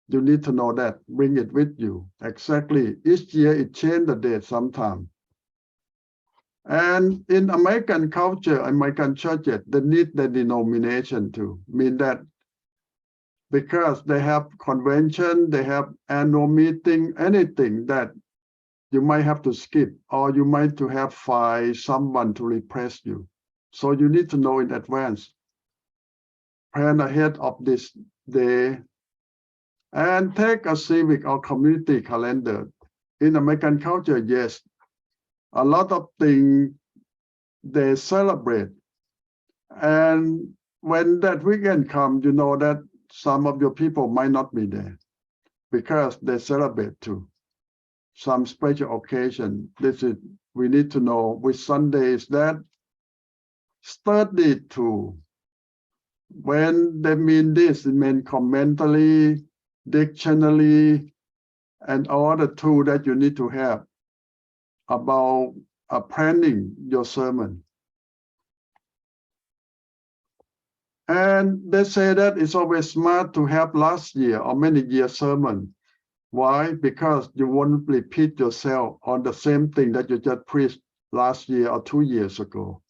You need to know that, bring it with you. Exactly, each year it change the date sometime. And in American culture, American churches, they need the denomination too, mean that because they have convention, they have annual meeting, anything that you might have to skip, or you might to have find someone to replace you. So you need to know in advance. Plan ahead of this day and take a civic or community calendar. In American culture, yes, a lot of things they celebrate. And when that weekend comes, you know that some of your people might not be there because they celebrate too. Some special occasion. This is, we need to know which Sunday is that. Study too. When they mean this, it means commentary, dictionary, and all the tools that you need to have about planning your sermon. And they say that it's always smart to have last year or many year sermon. Why? Because you won't repeat yourself on the same thing that you just preached last year or 2 years ago.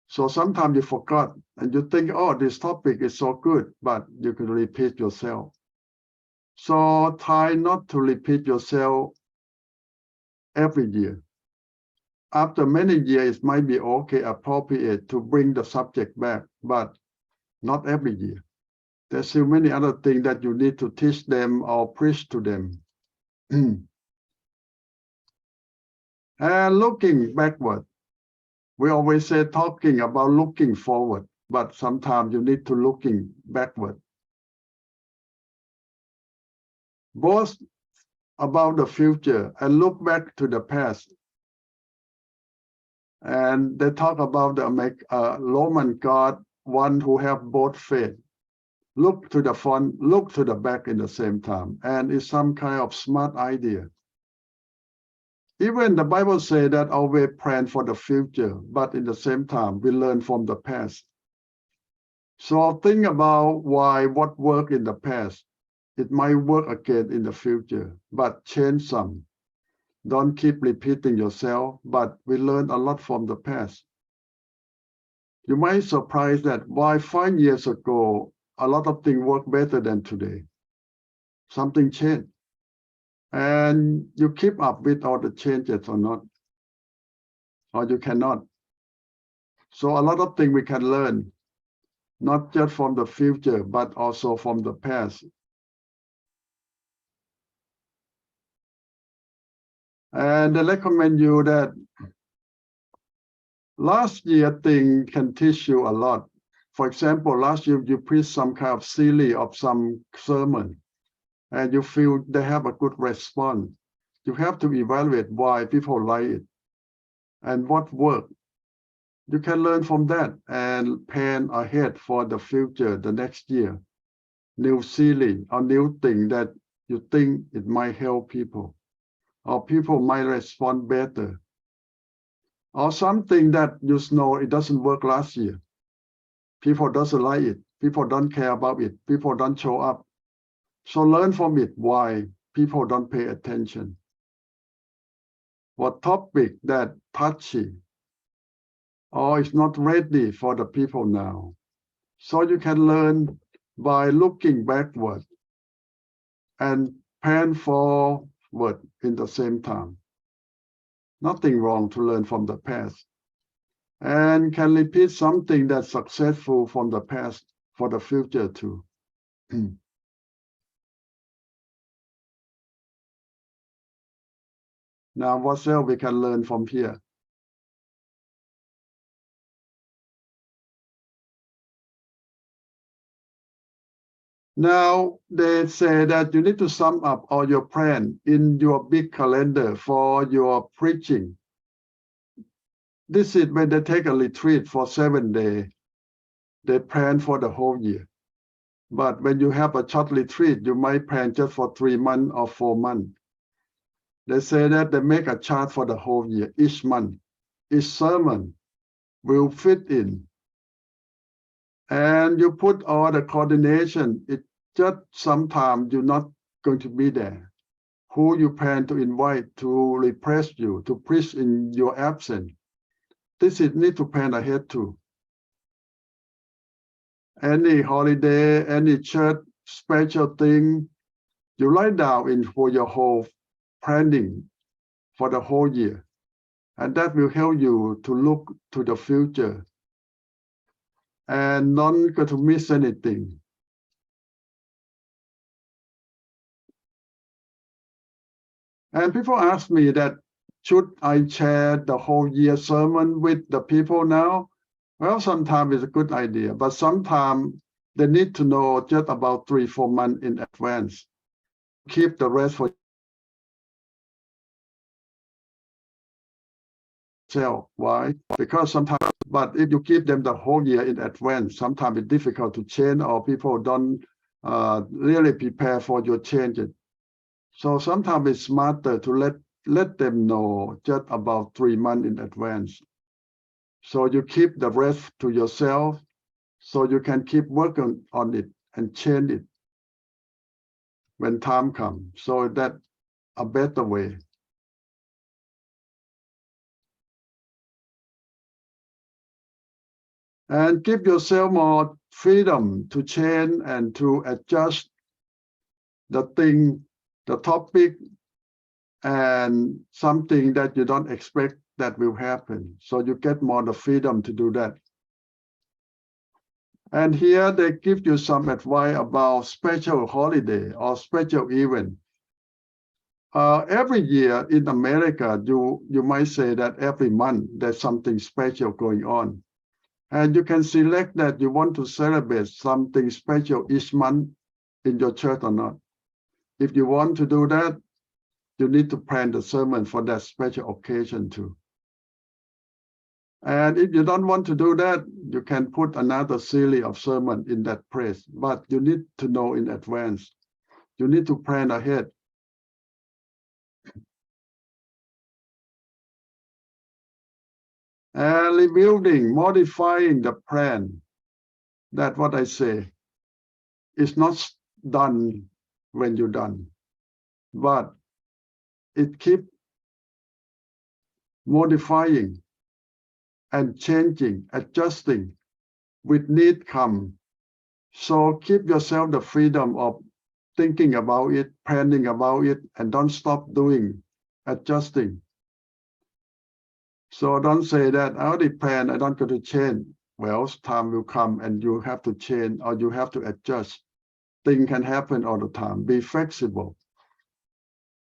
So sometimes you forgot and you think, oh, this topic is so good, but you can repeat yourself. So try not to repeat yourself every year. After many years, it might be okay, appropriate to bring the subject back, but not every year. There's still many other things that you need to teach them or preach to them. And looking backward, We always say talking about looking forward, but sometimes you need to looking backward. Both about the future and look back to the past. And they talk about the Roman God, one who have both faith. Look to the front, look to the back in the same time. And it's some kind of smart idea. Even the Bible says that always plan for the future, but in the same time, we learn from the past. So think about what worked in the past. It might work again in the future, but change some. Don't keep repeating yourself, but we learn a lot from the past. You might be surprised that why 5 years ago, a lot of things work better than today. Something changed. And you keep up with all the changes or not, or you cannot. So a lot of things we can learn, not just from the future, but also from the past. And I recommend you that last year thing can teach you a lot. For example, last year you preached some kind of series of some sermon, and you feel they have a good response. You have to evaluate why people like it and what worked. You can learn from that and plan ahead for the future, the next year. New series or new thing that you think it might help people, or people might respond better. Or something that you know it doesn't work last year. People doesn't like it. People don't care about it. People don't show up. So learn from it why people don't pay attention. What topic that touchy or is not ready for the people now. So you can learn by looking backward and plan forward in the same time. Nothing wrong to learn from the past. And can repeat something that's successful from the past for the future too. Now, what else we can learn from here? Now, they say that you need to sum up all your plan in your big calendar for your preaching. This is when they take a retreat for 7 days. They plan for the whole year. But when you have a short retreat, you might plan just for 3 months or 4 months. They say that they make a chart for the whole year, each month. Each sermon will fit in. And you put all the coordination. It just sometimes you're not going to be there. Who you plan to invite to replace you, to preach in your absence. This is need to plan ahead too. Any holiday, any church special thing, you write down in for your whole planning for the whole year. And that will help you to look to the future and not going to miss anything. And people ask me that, should I share the whole year sermon with the people now? Well, sometimes it's a good idea, but sometimes they need to know just about 3-4 months in advance. Keep the rest for yourself. Why? Because sometimes, but if you give them the whole year in advance, sometimes it's difficult to change or people don't really prepare for your changes. So sometimes it's smarter to let them know just about 3 months in advance. So you keep the rest to yourself so you can keep working on it and change it when time comes. So that's a better way. And give yourself more freedom to change and to adjust the thing, the topic, and something that you don't expect that will happen. So you get more the freedom to do that. And here they give you some advice about special holiday or special event. every year in America, you might say that every month there's something special going on. And you can select that you want to celebrate something special each month in your church or not. If you want to do that, you need to plan the sermon for that special occasion too. And if you don't want to do that, you can put another series of sermon in that place, but you need to know in advance. You need to plan ahead. And rebuilding, modifying the plan. That's what I say. It's not done when you're done, but it keeps modifying and changing, adjusting with need come. So keep yourself the freedom of thinking about it, planning about it, and don't stop doing, adjusting. So don't say that I already planned, I don't go to change. Well, time will come and you have to change or you have to adjust. Things can happen all the time. Be flexible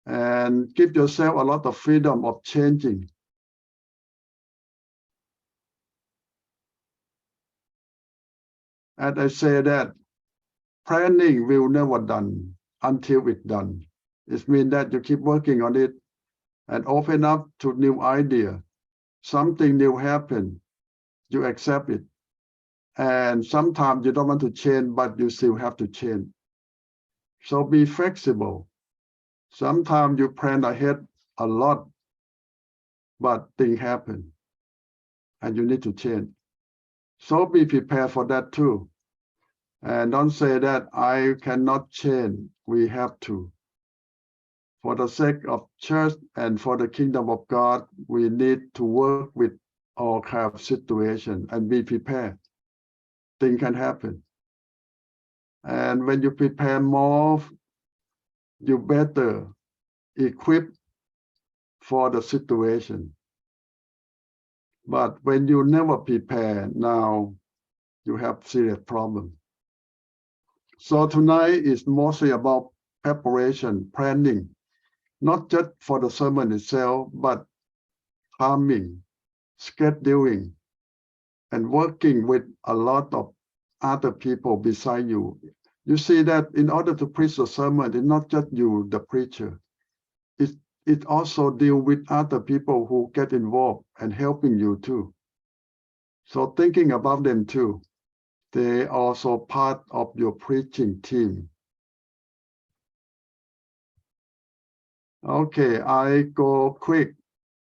and give yourself a lot of freedom of changing. And I say that planning will never done until it's done. It means that you keep working on it and open up to new idea. Something new happen, you accept it. And sometimes you don't want to change, but you still have to change. So be flexible. Sometimes you plan ahead a lot, but things happen and you need to change. So be prepared for that too. And don't say that I cannot change. We have to. For the sake of church and for the kingdom of God, we need to work with all kind of situation and be prepared. Things can happen. And when you prepare more, you better equip for the situation. But when you never prepare, now you have serious problem. So tonight is mostly about preparation, planning, not just for the sermon itself, but timing, scheduling, and working with a lot of other people beside you. You see that in order to preach the sermon, it's not just you, the preacher. It also deals with other people who get involved and helping you too. So thinking about them too. They also part of your preaching team. Okay, I go quick.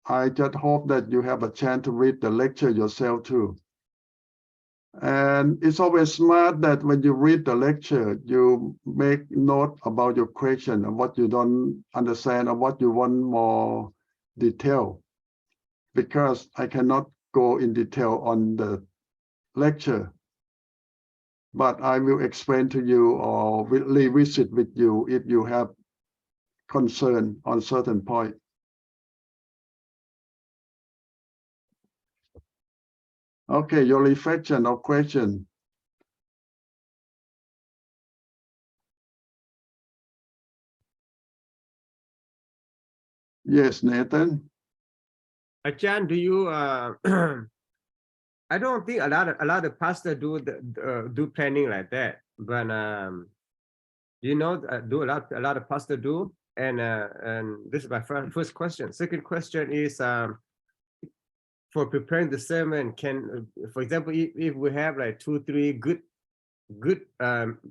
I just hope that you have a chance to read the lecture yourself too. And it's always smart that when you read the lecture, you make note about your question and what you don't understand or what you want more detail. Because I cannot go in detail on the lecture, but I will explain to you or will revisit with you if you have concern on certain point. Okay, your reflection or question. Yes, Nathan. Ajahn, do you I don't think a lot of pastors do planning like that, but you know, do a lot of pastors do, and this is my first question. Second question is for preparing the sermon. Can, for example, if we have like 2-3 good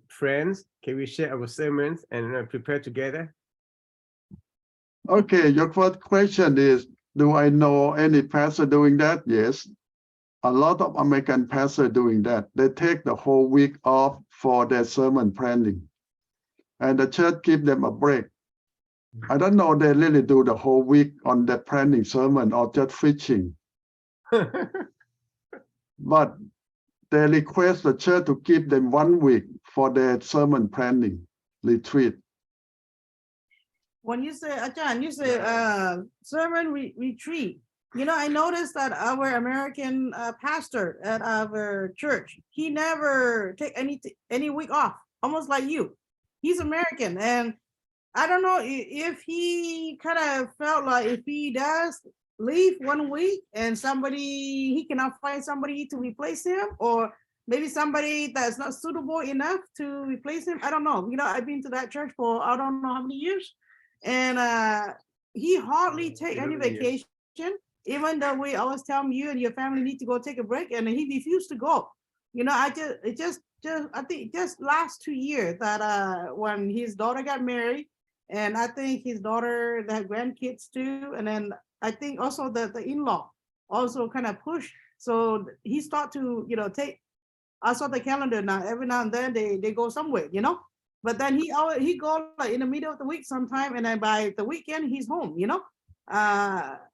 friends, can we share our sermons and prepare together? Okay, your first question is, do I know any pastor doing that? Yes. A lot of American pastors doing that. They take the whole week off for their sermon planning. And the church give them a break. I don't know they really do the whole week on that planning sermon or just preaching. But they request the church to give them 1 week for their sermon planning retreat. When you say, Ajahn, you say sermon retreat. You know, I noticed that our American pastor at our church, he never take any week off, almost like you. He's American, and I don't know if he kind of felt like if he does leave 1 week and he cannot find somebody to replace him, or maybe somebody that's not suitable enough to replace him. I don't know. I've been to that church for I don't know how many years, and he hardly take any vacation, even though we always tell him you and your family need to go take a break, and he refused to go. I think just last 2 years that when his daughter got married, and I think his daughter had grandkids too, and then I think also the in-law also kind of pushed. So he start to take. I saw the calendar now. Every now and then they go somewhere, But then he go like in the middle of the week sometime, and then by the weekend he's home,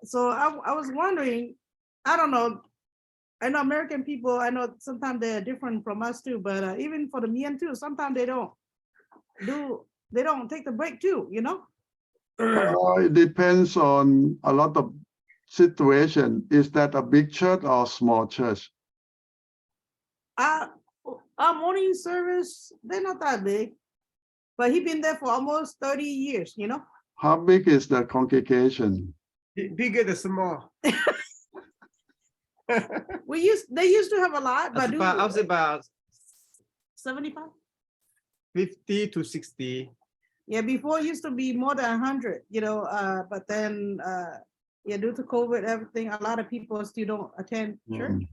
So I was wondering, I don't know. I know American people. I know sometimes they're different from us too, but even for the men too, sometimes they don't take the break too, It depends on a lot of situation. Is that a big church or small church? Our morning service, they're not that big, but he's been there for almost 30 years, How big is the congregation? Bigger than small. They used to have a lot, but I was about 75. 50 to 60. Yeah, before it used to be more than 100, but then due to COVID, everything, a lot of people still don't attend church.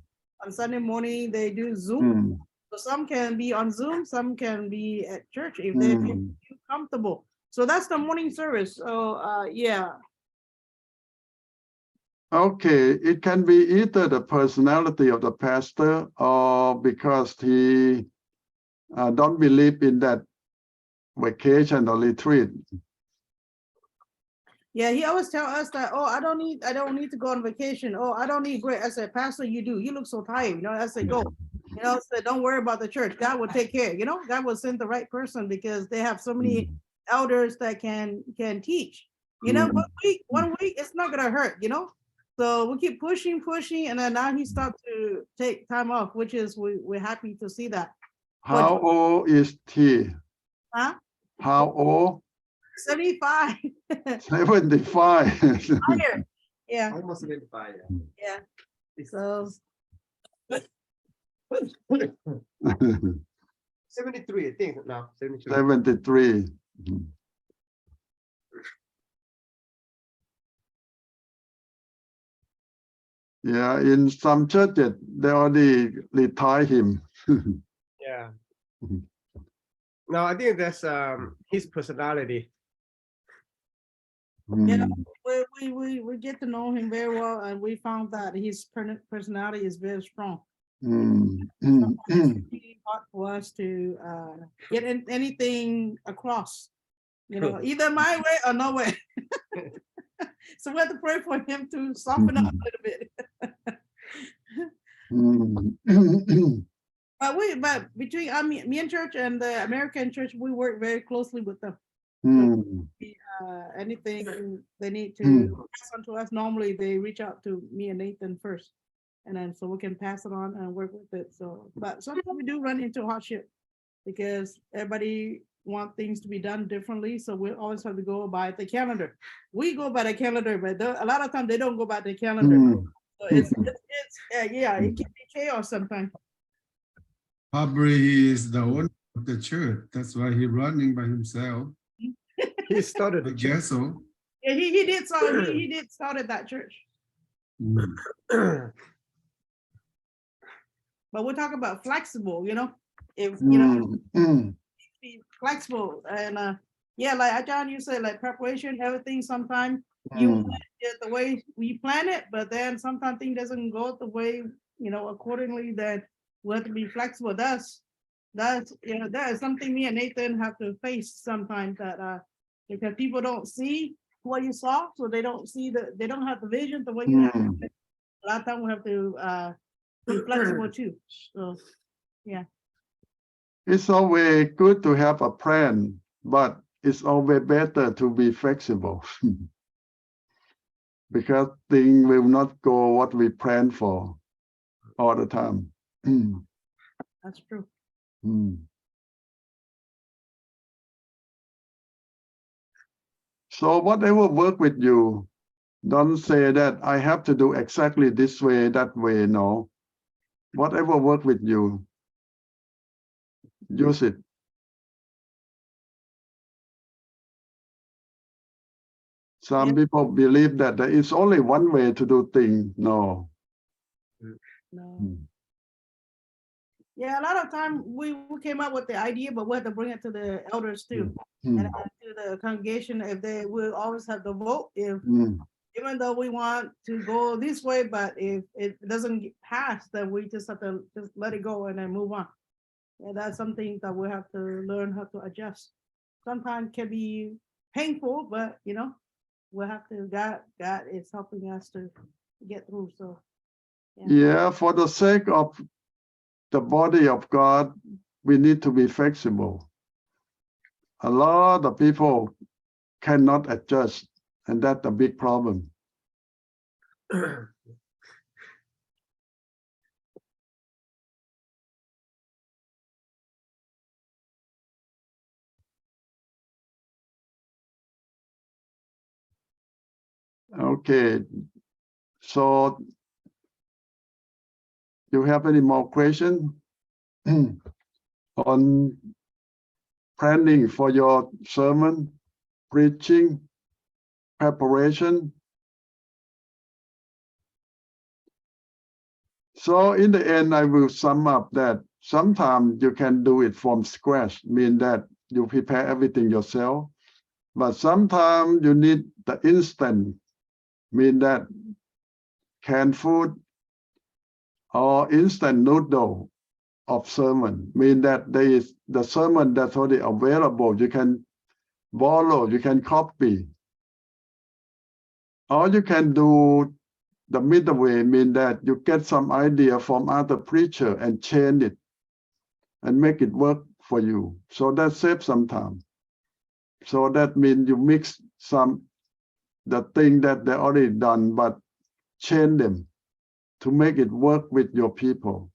On Sunday morning, they do Zoom. So some can be on Zoom, some can be at church if they feel comfortable. So that's the morning service. So yeah. Okay, it can be either the personality of the pastor or because he don't believe in that vacation or retreat. Yeah, he always tell us that, oh, I don't need to go on vacation. Oh, I don't need break. I said, Pastor, you do. You look so tired. I said, go. I said, don't worry about the church. God will take care. God will send the right person because they have so many elders that can teach. 1 week, it's not gonna hurt. So we keep pushing, and then now he starts to take time off, which is we're happy to see that. How old is he? Huh? How old? 75. 75. Higher. Yeah. Almost 75. Yeah. So 73, I think. No, 73. 73. Yeah, in some churches, they already retire him. Yeah. No, I think that's his personality. yeah, we get to know him very well, and we found that his personality is very strong. It's really hard for us to get anything across, either my way or no way. So we have to pray for him to soften up a little bit. But between me and church and the American church, we work very closely with them. So anything they need to pass on to us, normally they reach out to me and Nathan first, and then so we can pass it on and work with it. So, but sometimes we do run into hardship because everybody want things to be done differently. So we always have to go by the calendar. We go by the calendar, but a lot of times they don't go by the calendar. So it's yeah, it can be chaos sometimes. Probably he is the owner of the church. That's why he's running by himself. He started I the guess so. Yeah, he did started that church. But we're talking about flexible, if be flexible and yeah, like John, you said like preparation, everything. Sometimes you want it the way we plan it, but then sometimes things doesn't go the way accordingly. That we have to be flexible. That's that is something me and Nathan have to face sometimes. That because people don't see what you saw, so they don't have the vision the way you have. A lot of times we have to be flexible too. So yeah. It's always good to have a plan, but it's always better to be flexible because things will not go what we plan for all the time. That's true. So whatever work with you, don't say that I have to do exactly this way, that way. No. Whatever work with you, use it. Some people believe that there is only one way to do things. No. No. Yeah, a lot of time we came up with the idea, but we had to bring it to the elders too, and to the congregation. If they will always have to vote, if even though we want to go this way, but if it doesn't get passed, then we just have to just let it go and then move on. And that's something that we have to learn how to adjust. Sometimes can be painful, but you know, we have to. God is helping us to get through. So yeah, for the sake of the body of God, we need to be flexible. A lot of people cannot adjust, and that's a big problem. Okay, so you have any more questions on planning for your sermon, preaching, preparation? So in the end, I will sum up that sometimes you can do it from scratch, mean that you prepare everything yourself, but sometimes you need the instant, mean that canned food or instant noodle of sermon, mean that there is the sermon that's already available, you can borrow, you can copy, or you can do the middle way, mean that you get some idea from other preacher and change it and make it work for you. So that saves some time. So that means you mix the thing that they already done, but change them to make it work with your people.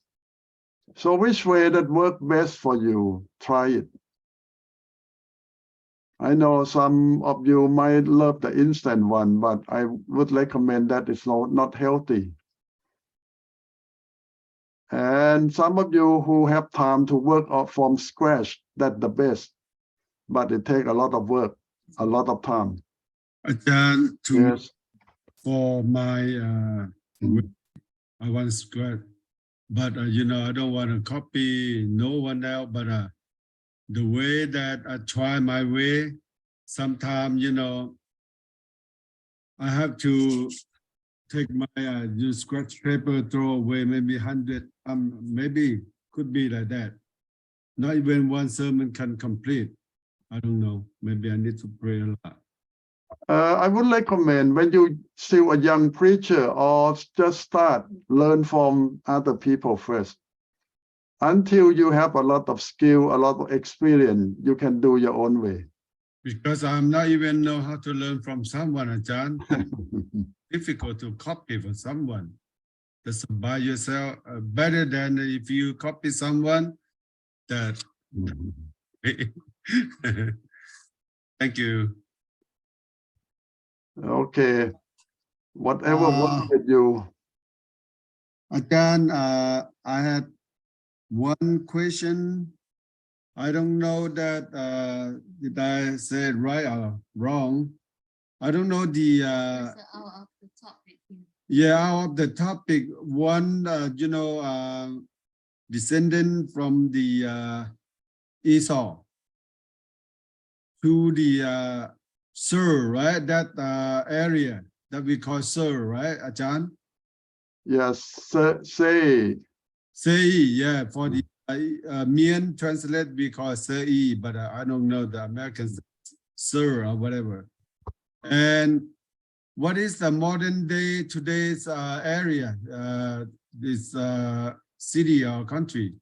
So which way that work best for you, try it. I know some of you might love the instant one, but I would recommend that it's not healthy. And some of you who have time to work from scratch, that's the best. But it takes a lot of work, a lot of time. Yes. For my I want scratch, but you know, I don't want to copy no one else, but the way that I try my way, sometimes, you know, I have to take my scratch paper, throw away maybe 100, maybe could be like that. Not even one sermon can complete. I don't know. Maybe I need to pray a lot. I would recommend when you still a young preacher or just start, learn from other people first. Until you have a lot of skill, a lot of experience, you can do your own way. Because I'm not even know how to learn from someone, Ajahn. Difficult to copy from someone. Just by yourself, better than if you copy someone. That. Thank you. Okay. Whatever works with you. Ajahn, I had one question. I don't know that did I say it right or wrong. I don't know the Out of the topic. yeah, out of the topic. One, you know, descendant from the Esau to the Sur, right? That area that we call Sur, right, Ajahn? Yes, say. Yeah, for the Mian translate we call Sei, but I don't know the Americans, Sir or whatever. And what is the modern day today's area, this city or country?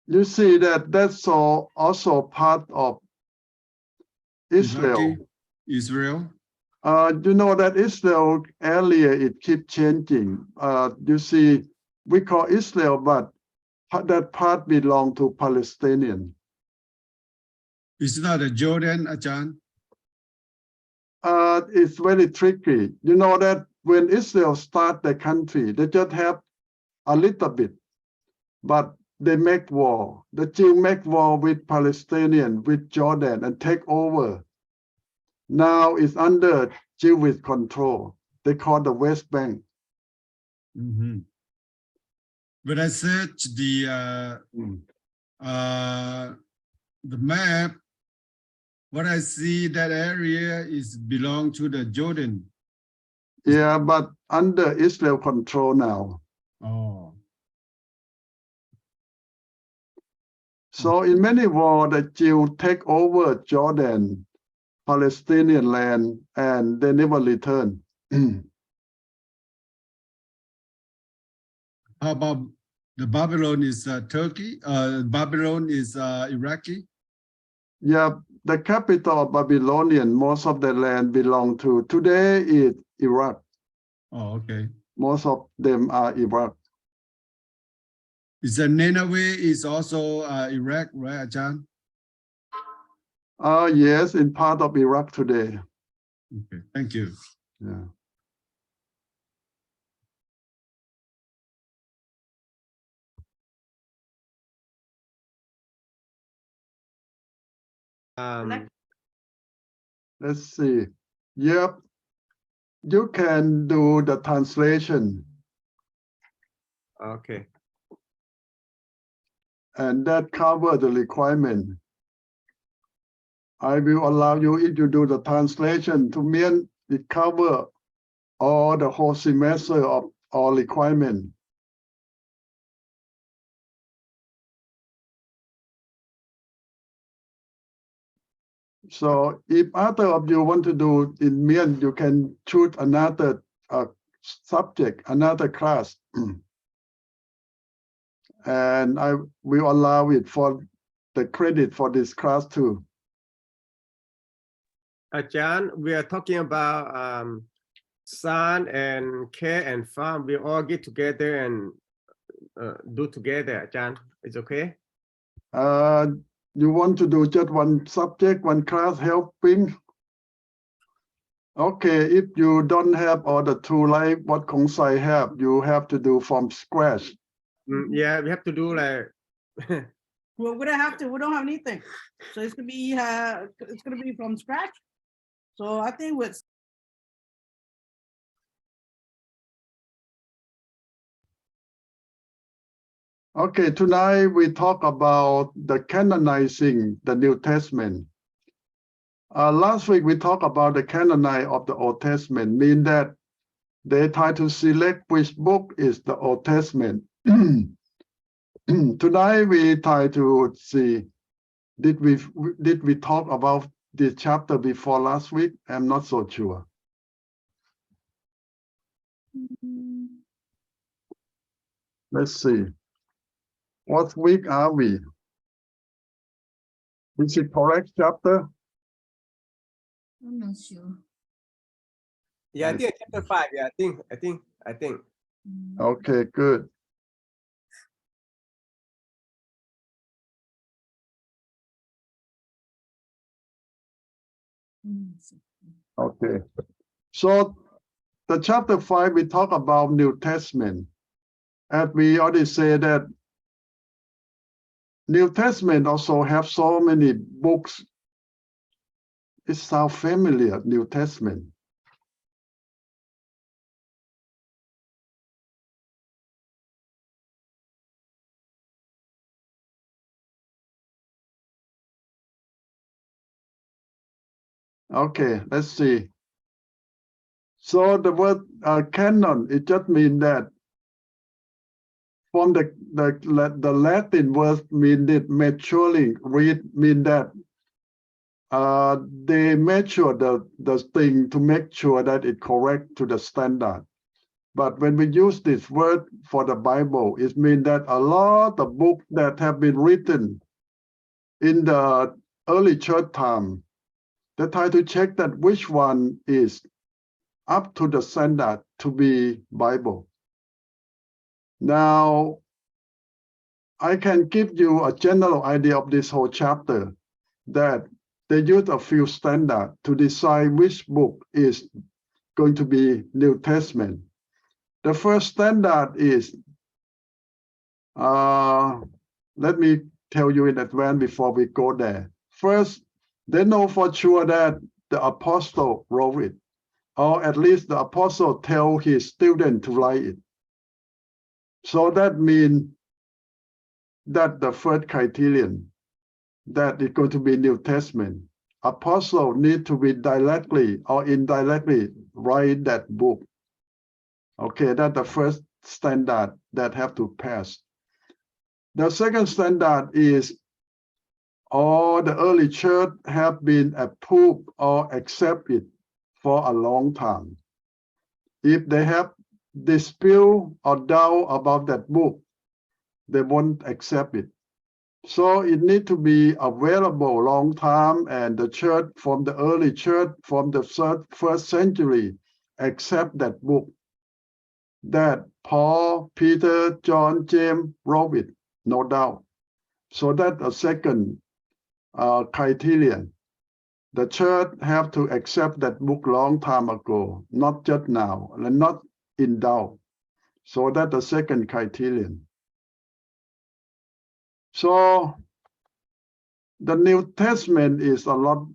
You see that's also part of Israel. Israel. You know that Israel earlier it keep changing. You see, we call Israel, but that part belong to Palestinian. It's not a Jordan, Ajahn. It's very tricky. You know that when Israel start the country, they just have a little bit, but they make war. The Jews make war with Palestinian, with Jordan, and take over. Now it's under Jewish control. They call the West Bank. Mm-hmm. When I search the map, what I see that area is belong to the Jordan. Yeah, but under Israel control now. Oh. So in many wars, the Jews take over Jordan, Palestinian land, and they never return. How about the Babylon is Turkey? Babylon is Iraqi? Yeah, the capital of Babylonian, most of the land belong to, today is Iraq. Oh, okay. Most of them are Iraq. Is the Nineveh is also Iraq, right, Ajahn? Yes, in part of Iraq today. Okay, thank you. Yeah. Let's see. Yep. You can do the translation. Okay. And that cover the requirement. I will allow you, if you do the translation, to mean it cover all the whole semester of all requirement. So if either of you want to do in Mien, you can choose another subject, another class. And I will allow it for the credit for this class too. Ajahn, we are talking about son and care and farm. We all get together and do together, Ajahn. It's okay? You want to do just one subject, one class helping? Okay, if you don't have all the two like what Kong Sai have, you have to do from scratch. Yeah, we have to do like Well, we don't have to. We don't have anything, so it's gonna be from scratch. So I think with Okay, tonight we talk about the canonizing the New Testament. Last week we talked about the canonize of the Old Testament, mean that they try to select which book is the Old Testament. Tonight we try to see, did we talk about this chapter before last week? I'm not so sure. Let's see. What week are we? Is it correct chapter? I'm not sure. yeah, I think chapter 5. Yeah, I think. Okay, good. Okay. So the chapter 5, we talk about New Testament. And we already say that New Testament also have so many books. It sounds familiar, New Testament. Okay, let's see. So the word canon, it just means that from the Latin word mean it maturing, read mean that they measure the thing to make sure that it's correct to the standard. But when we use this word for the Bible, it means that a lot of books that have been written in the early church time, they try to check that which one is up to the standard to be Bible. Now, I can give you a general idea of this whole chapter, that they use a few standards to decide which book is going to be New Testament. The first standard is, let me tell you in advance before we go there. First, they know for sure that the apostle wrote it, or at least the apostle tell his student to write it. So that means that the first criterion, that it's going to be New Testament. Apostle need to be directly or indirectly write that book. Okay, that's the first standard that have to pass. The second standard is all the early church have been approved or accepted for a long time. If they have dispute or doubt about that book, they won't accept it. So it needs to be available long time, and the church from the early church from the first century accept that book, that Paul, Peter, John, James wrote it, no doubt. So that's a second criterion. The church have to accept that book long time ago, not just now, and not in doubt. So that's the second criterion. So the New Testament is a lot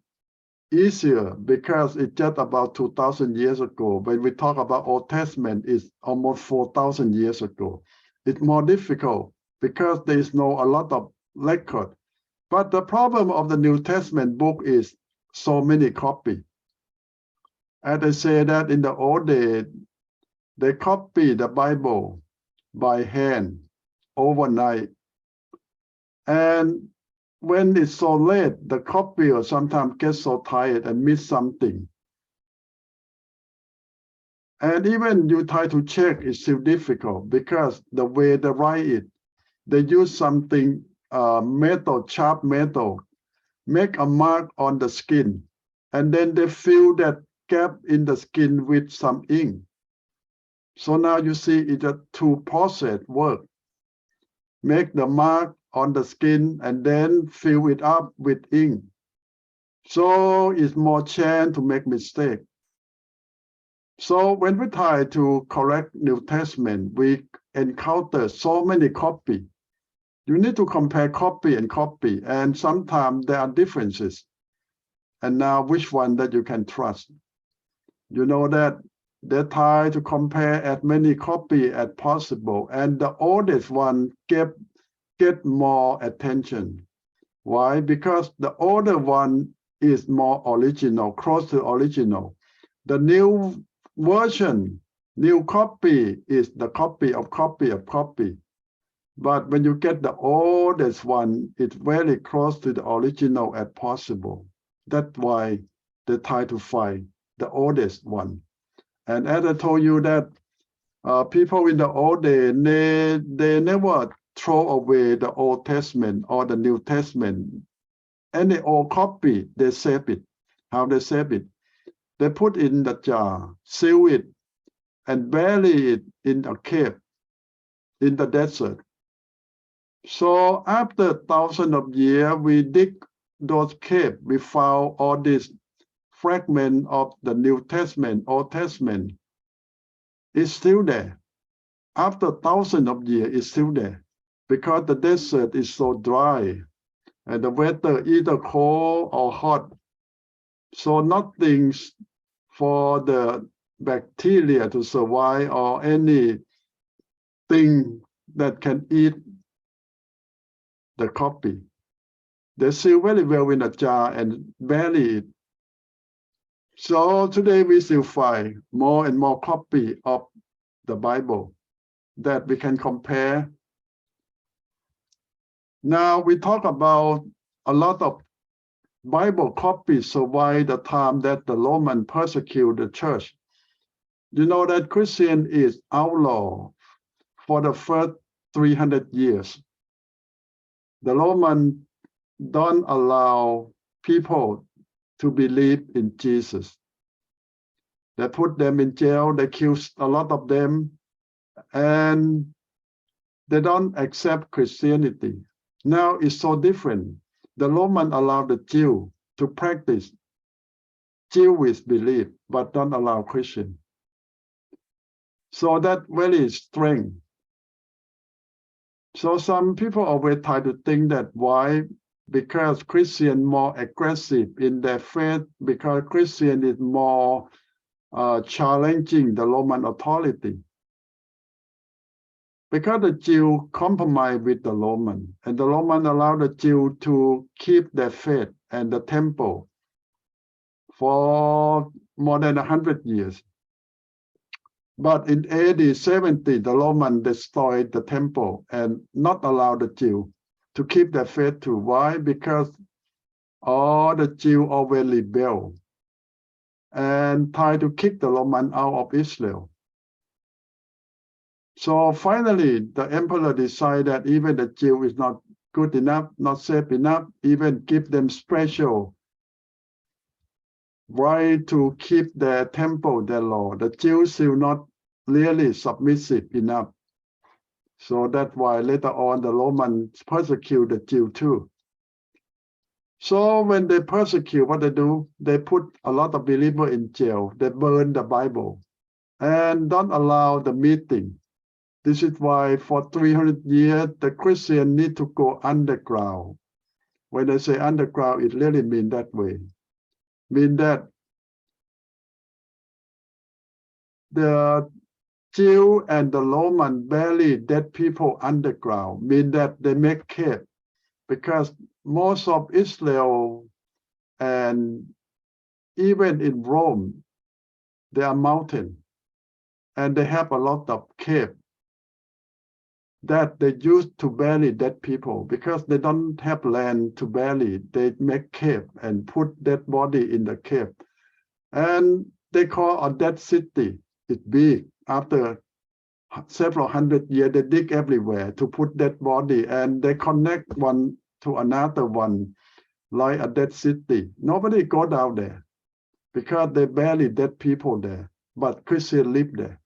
easier because it's just about 2,000 years ago. When we talk about Old Testament, it's almost 4,000 years ago. It's more difficult because there is a lot of record. But the problem of the New Testament book is so many copies. As I say that in the old days, they copy the Bible by hand overnight. And when it's so late, the copier sometimes gets so tired and miss something. And even you try to check, it's still difficult because the way they write it, they use something, metal, sharp metal, make a mark on the skin, and then they fill that gap in the skin with some ink. So now you see it's a two-process work. Make the mark on the skin and then fill it up with ink. So it's more chance to make mistake. So when we try to correct New Testament, we encounter so many copy. You need to compare copy and copy, and sometimes there are differences. And now which one that you can trust? You know that they try to compare as many copy as possible, and the oldest one get more attention. Why? Because the older one is more original, close to original. The new version, new copy is the copy of copy of copy. But when you get the oldest one, it's very close to the original as possible. That's why they try to find the oldest one. And as I told you that people in the old days, they never throw away the Old Testament or the New Testament. Any old copy, they save it. How they save it? They put in the jar, seal it, and bury it in a cave in the desert. So after thousands of years, we dig those caves. We found all these fragments of the New Testament, Old Testament. It's still there. After thousands of years, it's still there. Because the desert is so dry and the weather either cold or hot. So nothing for the bacteria to survive or anything that can eat the copy. They seal very well in a jar and bury it. So today we still find more and more copy of the Bible that we can compare. Now we talk about a lot of Bible copies survive the time that the Roman persecuted the church. You know that Christian is outlawed for the first 300 years. The Roman don't allow people to believe in Jesus. They put them in jail, they killed a lot of them, and they don't accept Christianity. Now it's so different. The Roman allow the Jew to practice Jewish belief, but don't allow Christian. So that very strange. So some people always try to think that why? Because Christian more aggressive in their faith, because Christian is more challenging the Roman authority. Because the Jew compromise with the Roman, and the Roman allow the Jew to keep their faith and the temple for more than 100 years. But in AD 70, the Roman destroyed the temple and not allow the Jew to keep their faith too. Why? Because all the Jew always rebel and try to kick the Roman out of Israel. So finally, the emperor decided that even the Jew is not good enough, not safe enough, even give them special right to keep their temple, their law. The Jews still not really submissive enough. So that's why later on the Romans persecute the Jew too. So when they persecute, what they do, they put a lot of believers in jail. They burn the Bible and don't allow the meeting. This is why for 300 years, the Christian need to go underground. When I say underground, it really means that way. Mean that the Jew and the Roman bury dead people underground, mean that they make cave, because most of Israel and even in Rome, there are mountains, and they have a lot of cave that they use to bury dead people, because they don't have land to bury. They make cave and put dead body in the cave, and they call a dead city. It's big. After several hundred years, they dig everywhere to put dead body, and they connect one to another one like a dead city. Nobody go down there because they bury dead people there, but Christians live there.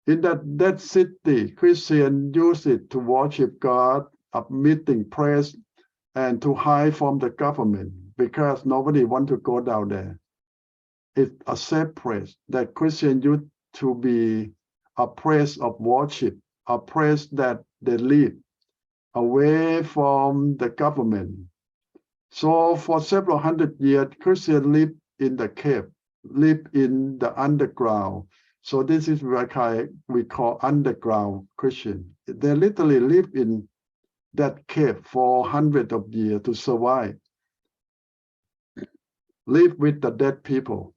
In that dead city, Christians use it to worship God, of meeting, praise, and to hide from the government, because nobody want to go down there. It's a safe place that Christians use to be a place of worship, a place that they live away from the government. So for several hundred years, Christians live in the cave, live in the underground. So this is what we call underground Christian. They literally live in that cave for hundreds of years to survive. Live with the dead people.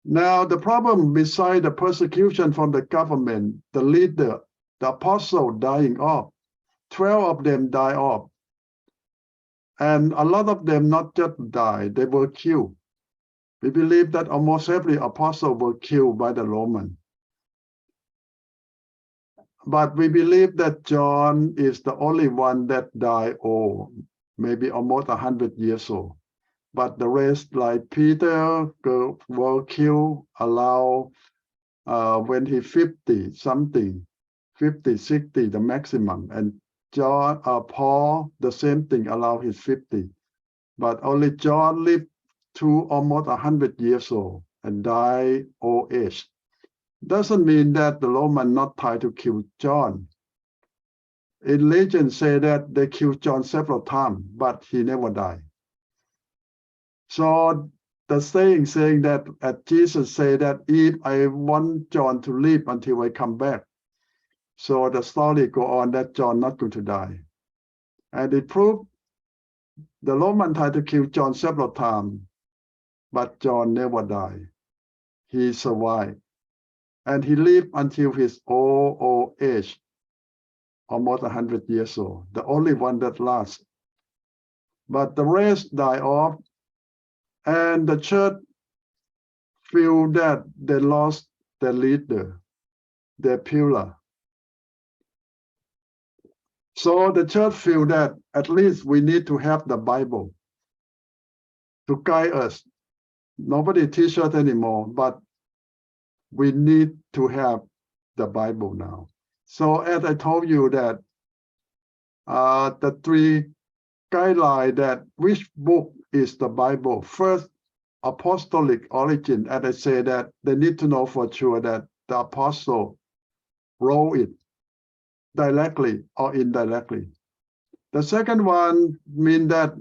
Now, the problem beside the persecution from the government, the leader, the apostle dying off, 12 of them die off. And a lot of them not just died, they were killed. We believe that almost every apostle was killed by the Roman. But we believe that John is the only one that died old, maybe almost 100 years old. But the rest, like Peter, were killed when he 50 something, 50, 60, the maximum. And Paul, the same thing, allowed his 50. But only John lived to almost 100 years old and died old age. Doesn't mean that the Roman not try to kill John. In legend say that they killed John several times, but he never died. So the saying that Jesus said that if I want John to live until I come back, so the story go on that John not going to die. And it proved the Roman tried to kill John several times, but John never died. He survived. And he lived until his old age, almost 100 years old, the only one that lasts. But the rest die off, and the church feel that they lost their leader, their pillar. So the church feel that at least we need to have the Bible to guide us. Nobody teaches us anymore, but we need to have the Bible now. So as I told you that the three guidelines that which book is the Bible. First, apostolic origin, and I say that they need to know for sure that the apostle wrote it directly or indirectly. The second one means that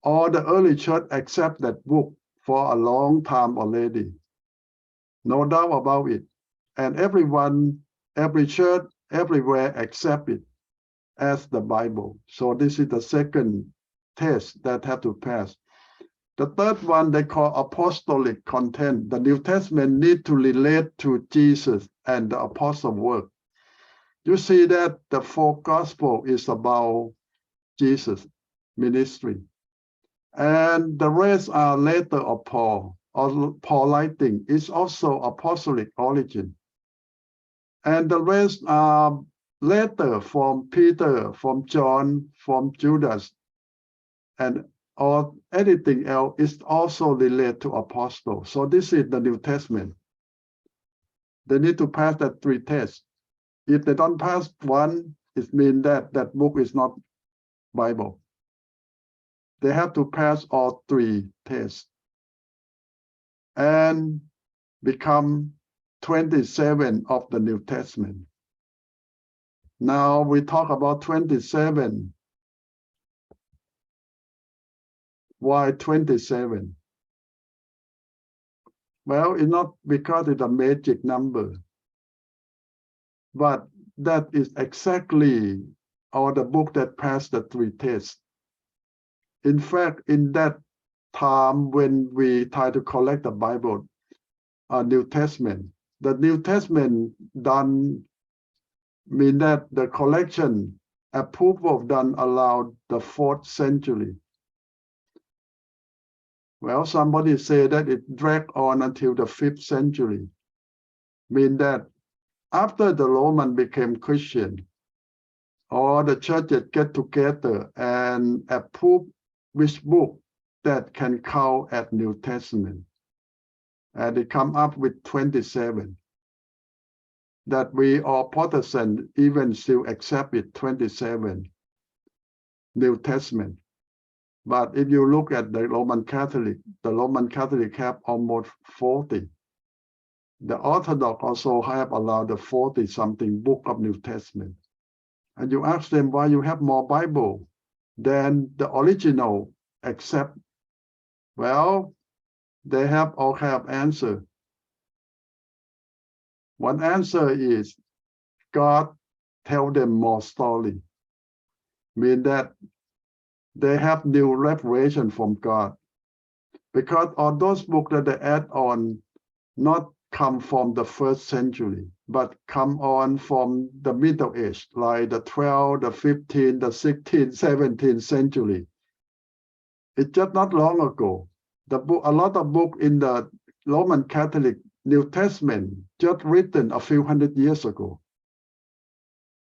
all the early church accept that book for a long time already. No doubt about it. And everyone, every church, everywhere accept it as the Bible. So this is the second test that have to pass. The third one they call apostolic content. The New Testament need to relate to Jesus and the apostle work. You see that the four gospel is about Jesus' ministry. And the rest are letter of Paul, or Paul writing is also apostolic origin. And the rest are letter from Peter, from John, from Judas, and or anything else is also related to apostle. So this is the New Testament. They need to pass that three tests. If they don't pass one, it means that that book is not Bible. They have to pass all three tests and become 27 of the New Testament. Now we talk about 27. Why 27? Well, it's not because it's a magic number, but that is exactly all the book that passed the three tests. In fact, in that time when we try to collect the Bible, New Testament, the New Testament done mean that the collection approval done allowed the 4th century. Well, somebody say that it dragged on until the 5th century. Mean that after the Roman became Christian, all the churches get together and approve which book that can count as New Testament. And they come up with 27. That we all Protestant even still accept it, 27 New Testament. But if you look at the Roman Catholic have almost 40. The Orthodox also have allowed the 40-something book of New Testament. And you ask them why you have more Bible than the original accept. Well, they all have answer. One answer is God tell them more story. Mean that they have new revelation from God. Because all those books that they add on not come from the 1st century, but come on from the Middle Age, like the 12th, the 15th, the 16th, 17th century. It's just not long ago. A lot of books in the Roman Catholic New Testament just written a few hundred years ago.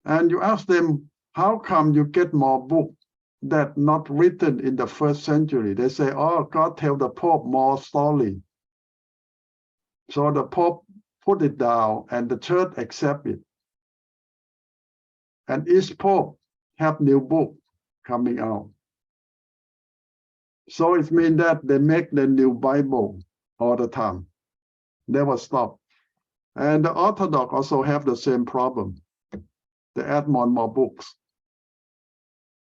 And you ask them, how come you get more books that not written in the 1st century? They say, oh, God tell the Pope more story. So the Pope put it down and the church accept it. And each Pope have new book coming out. So it means that they make the new Bible all the time. Never stop. And the Orthodox also have the same problem. They add more and more books.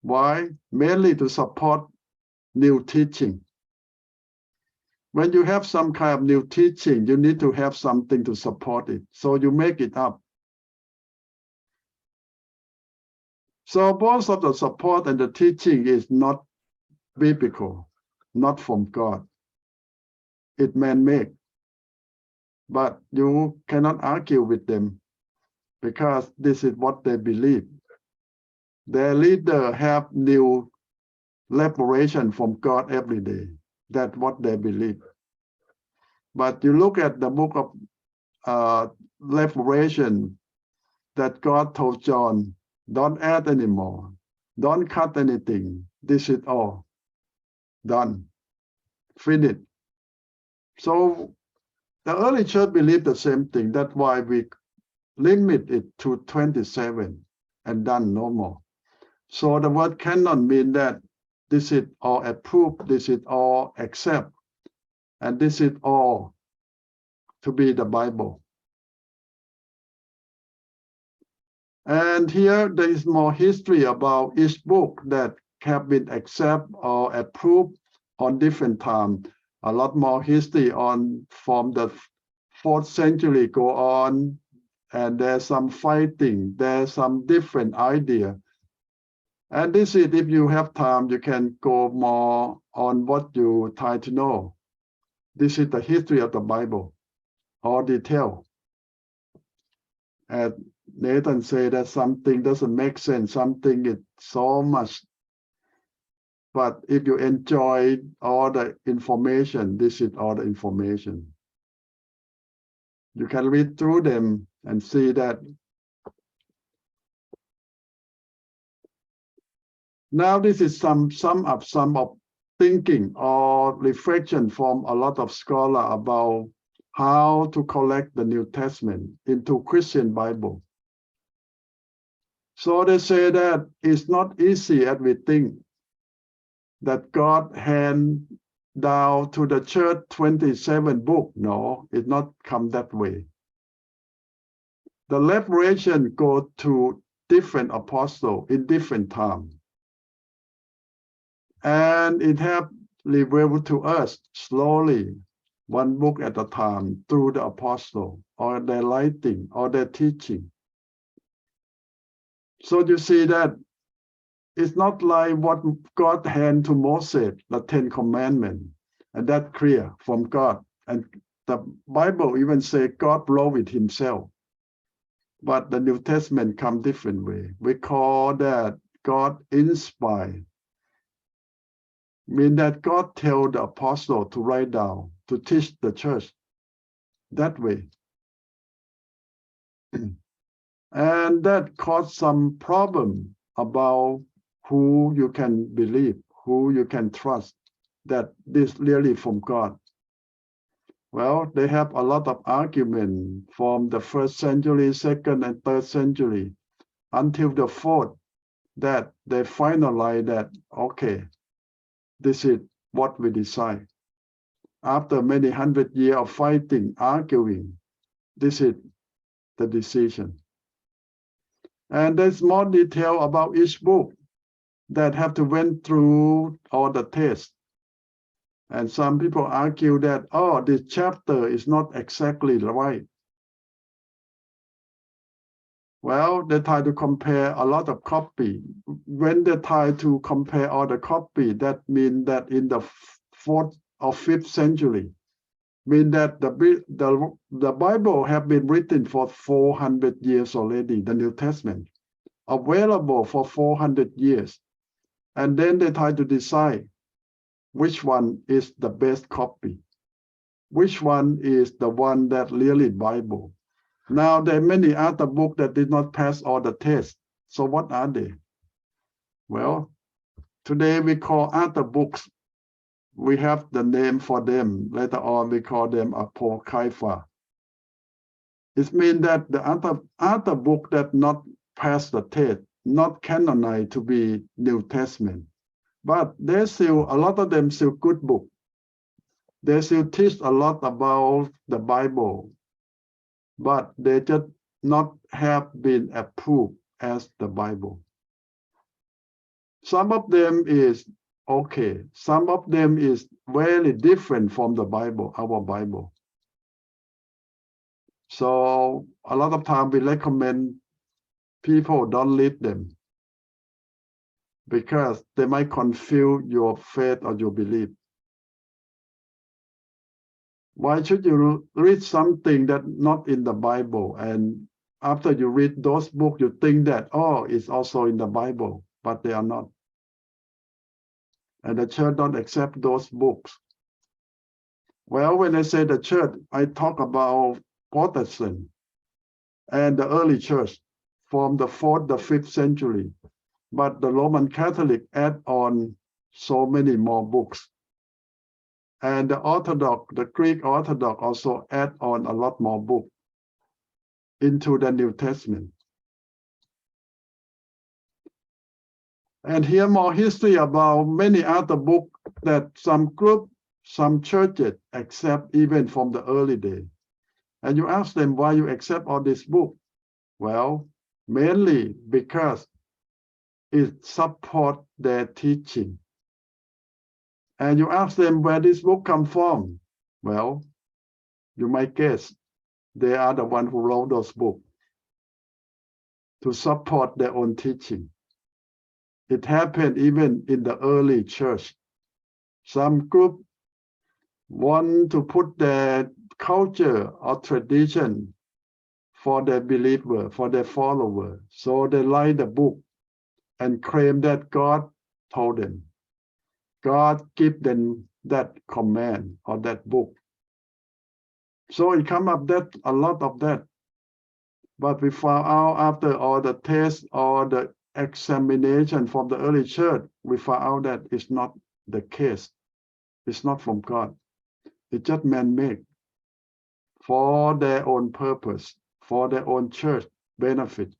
Why? Mainly to support new teaching. When you have some kind of new teaching, you need to have something to support it. So you make it up. So most of the support and the teaching is not biblical, not from God. It's man-made. But you cannot argue with them because this is what they believe. Their leader have new revelation from God every day. That's what they believe. But you look at the book of Revelation that God told John, don't add anymore, don't cut anything. This is all done, finished. So the early church believed the same thing. That's why we limit it to 27 and done no more. So the word cannot mean that this is all approved, this is all accept, and this is all to be the Bible. And here there is more history about each book that have been accepted or approved on different time. A lot more history on from the 4th century go on, and there's some fighting, there's some different idea. And this is, if you have time, you can go more on what you try to know. This is the history of the Bible, all detail. And Nathan said that something doesn't make sense, something is so much. But if you enjoy all the information, this is all the information. You can read through them and see that. Now this is some of thinking or reflection from a lot of scholars about how to collect the New Testament into Christian Bible. So they say that it's not easy as we think, that God hand down to the church 27 books. No, it's not come that way. The revelation go to different apostles in different time. And it have revealed to us slowly, one book at a time, through the apostle, or their writing, or their teaching. So you see that it's not like what God handed to Moses, the 10 Commandments, and that's clear from God. And the Bible even say God wrote it himself. But the New Testament come different way. We call that God inspired. Mean that God tell the apostle to write down, to teach the church that way. And that caused some problem about who you can believe, who you can trust, that this really from God. Well, they have a lot of argument from the 1st century, 2nd and 3rd century, until the 4th, that they finalize that, okay, this is what we decide. After many 100 years of fighting, arguing, this is the decision. And there's more detail about each book that have to went through all the tests. And some people argue that, oh, this chapter is not exactly right. Well, they try to compare a lot of copy. When they try to compare all the copy, that means that in the 4th or 5th century, mean that the Bible have been written for 400 years already, the New Testament, available for 400 years. And then they try to decide which one is the best copy, which one is the one that really Bible. Now, there are many other books that did not pass all the tests. So what are they? Well, today we call other books. We have the name for them. Later on, we call them Apocrypha. It means that the other book that not pass the test, not canonized to be New Testament. But there's still, a lot of them still good book. They still teach a lot about the Bible, but they just not have been approved as the Bible. Some of them is okay. Some of them is very different from the Bible, our Bible. So a lot of time we recommend people don't read them, because they might confuse your faith or your belief. Why should you read something that not in the Bible, and after you read those books, you think that, oh, it's also in the Bible, but they are not. And the church don't accept those books. Well, when I say the church, I talk about Protestant and the early church from the 4th, the 5th century. But the Roman Catholic add on so many more books. And the Orthodox, the Greek Orthodox also add on a lot more books. into the New Testament. And here more history about many other books that some group, some churches accept even from the early day. And you ask them why you accept all this book. Well, mainly because it supports their teaching. And you ask them where this book come from. Well, you might guess they are the one who wrote those books to support their own teaching. It happened even in the early church. Some group want to put their culture or tradition for their believer, for their follower. So they write the book and claim that God told them. God give them that command or that book. So it come up that a lot of that. But we found out after all the tests or the examination from the early church, we found out that it's not the case. It's not from God. It's just man-made for their own purpose, for their own church benefit.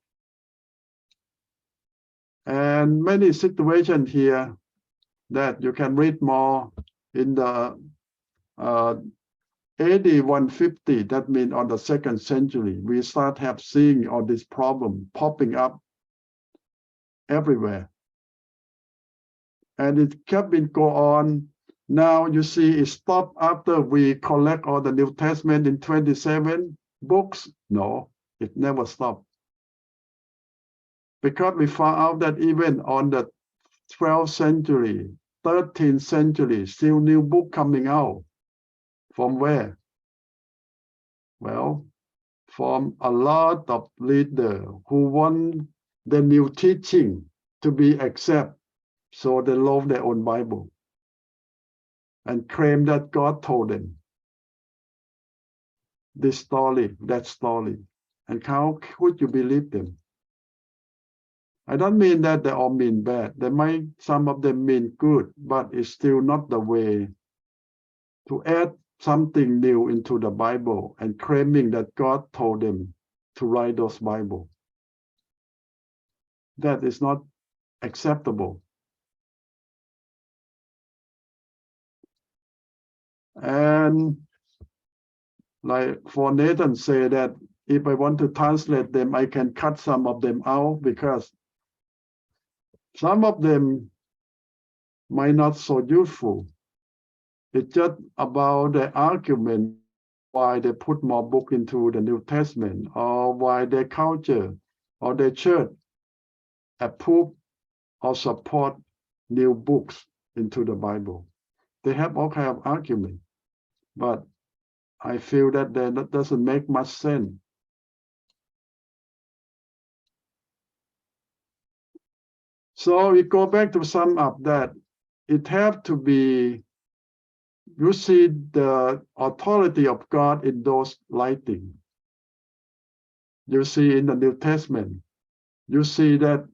And many situations here that you can read more in the AD 150, that means on the 2nd century, we start seeing all this problem popping up everywhere. And it kept go on. Now you see it stopped after we collect all the New Testament in 27 books. No, it never stopped. Because we found out that even on the 12th century, 13th century, still new book coming out. From where? Well, from a lot of leaders who want the new teaching to be accepted. So they love their own Bible and claim that God told them this story, that story. And how could you believe them? I don't mean that they all mean bad. They might, some of them mean good, but it's still not the way to add something new into the Bible and claiming that God told them to write those Bible. That is not acceptable. And like for Nathan say that if I want to translate them, I can cut some of them out because some of them might not so useful. It's just about the argument why they put more book into the New Testament or why their culture or their church approve or support new books into the Bible. They have all kind of argument, but I feel that that doesn't make much sense. So we go back to sum up that it have to be, you see the authority of God in those writings. You see in the New Testament, you see that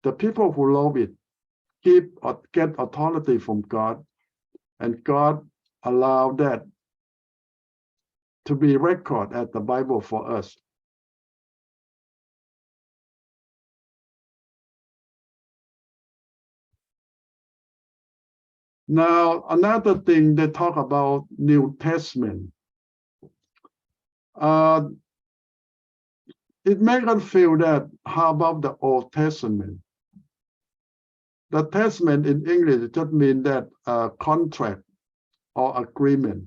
the people who love it get authority from God, and God allowed that to be recorded at the Bible for us. Now, another thing they talk about New Testament. It makes us feel that, how about the Old Testament? The testament in English just means that contract or agreement.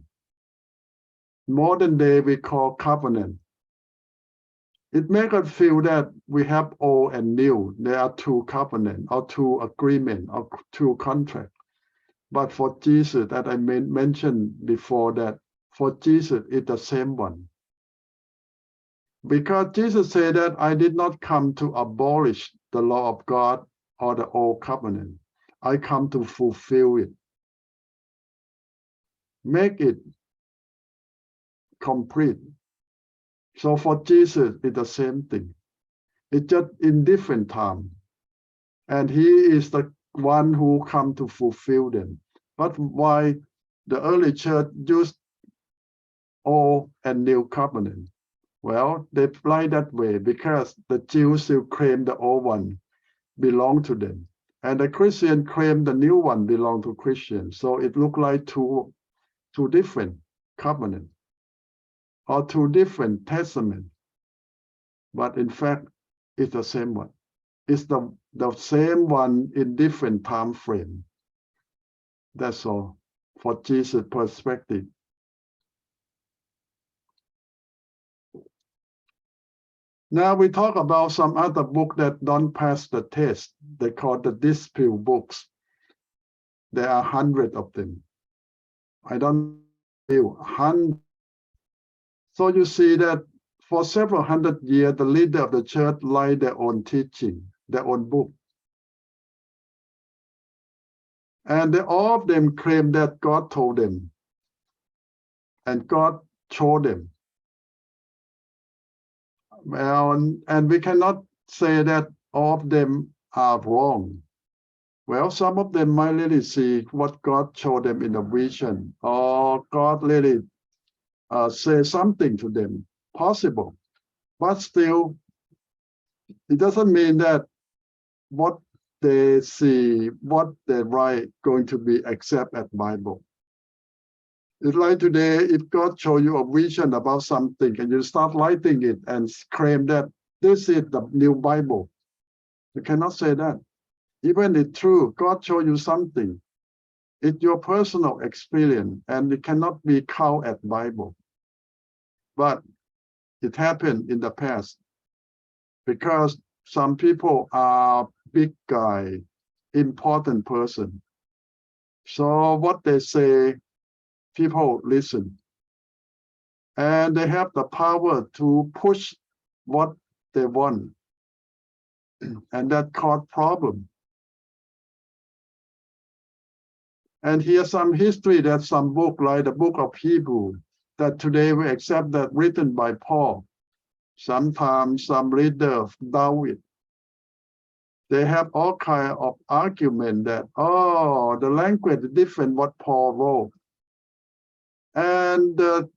Modern day we call covenant. It makes us feel that we have old and new. There are two covenants or two agreements or two contracts. But for Jesus, that I mentioned before, that for Jesus it's the same one. Because Jesus said that I did not come to abolish the law of God or the old covenant. I come to fulfill it. Make it complete. So for Jesus, it's the same thing. It's just in different time. And he is the one who come to fulfill them. But why the early church used old and new covenant? Well, they write that way because the Jews still claim the old one belong to them. And the Christian claim the new one belong to Christians. So it looked like two different covenants or two different testaments. But in fact, it's the same one. It's the same one in different time frame. That's all for Jesus' perspective. Now we talk about some other book that don't pass the test. They call the dispute books. There are hundreds of them. I don't know, hundreds. So you see that for several hundred years, the leader of the church write their own teaching, their own book. And all of them claim that God told them and God showed them. Well, and we cannot say that all of them are wrong. Well, some of them might really see what God showed them in a vision, or God really say something to them, possible. But still, it doesn't mean that what they see, what they write, going to be accepted as Bible. It's like today, if God show you a vision about something and you start writing it and claim that this is the new Bible, you cannot say that. Even if it's true, God show you something. It's your personal experience and it cannot be counted as Bible. But it happened in the past because some people are big guy, important person. So what they say, people listen. And they have the power to push what they want. And that causes problem. And here's some history that some book, like the book of Hebrew, that today we accept that written by Paul. Sometimes some readers doubt it. They have all kind of argument that, oh, the language is different what Paul wrote. And the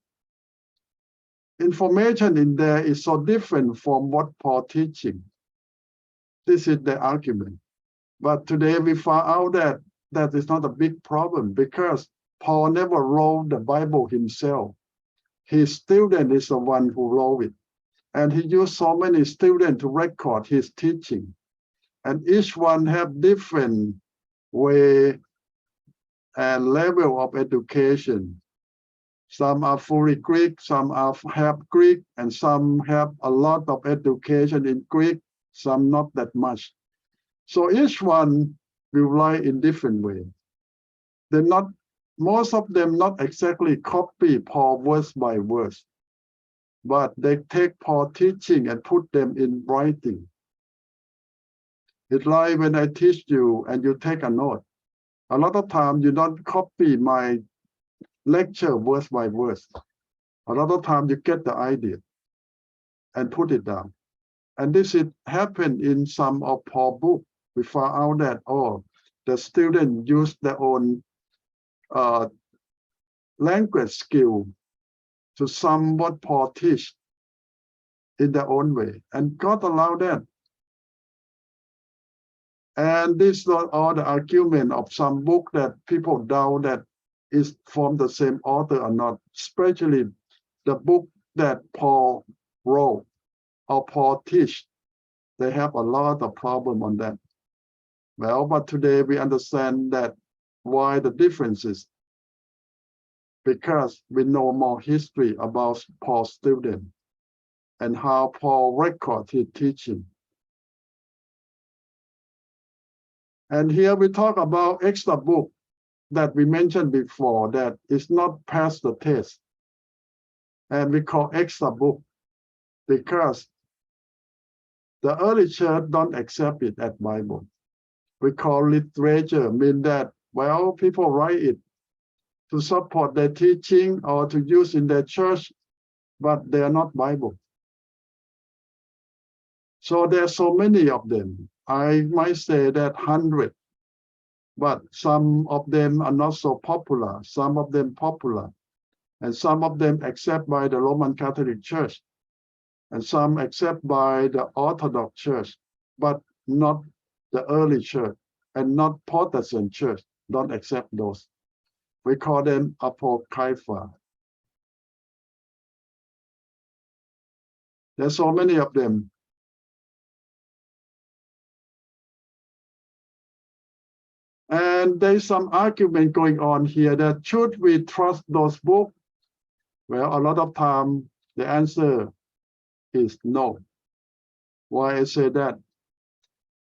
information in there is so different from what Paul teaching. This is the argument. But today we found out that that is not a big problem because Paul never wrote the Bible himself. His student is the one who wrote it. And he used so many students to record his teaching. And each one have different way and level of education. Some are fully Greek, some are half Greek, and some have a lot of education in Greek, some not that much. So each one will write in different way. They're not, most of them not exactly copy Paul verse by verse, but they take Paul teaching and put them in writing. It's like when I teach you and you take a note. A lot of times you don't copy my lecture verse by verse. A lot of times you get the idea and put it down. And this is happened in some of Paul's books. We found out that, oh, the students use their own language skill to sum what Paul teach in their own way. And God allowed that. And this is not all the argument of some book that people doubt that is from the same author or not, especially the book that Paul wrote or Paul teach. They have a lot of problem on that. Well, but today we understand that why the differences, because we know more history about Paul's student and how Paul record his teaching. And here we talk about extra book that we mentioned before that is not past the test. And we call extra book because the early church don't accept it as Bible. We call literature, mean that, well, people write it to support their teaching or to use in their church, but they are not Bible. So there are so many of them. I might say that 100, but some of them are not so popular, some of them popular, and some of them accepted by the Roman Catholic Church. and some accept by the Orthodox Church, but not the early church and not Protestant church. Don't accept those. We call them apocrypha. There's so many of them. And there's some argument going on here that should we trust those books? Well, a lot of time the answer is no. Why I say that?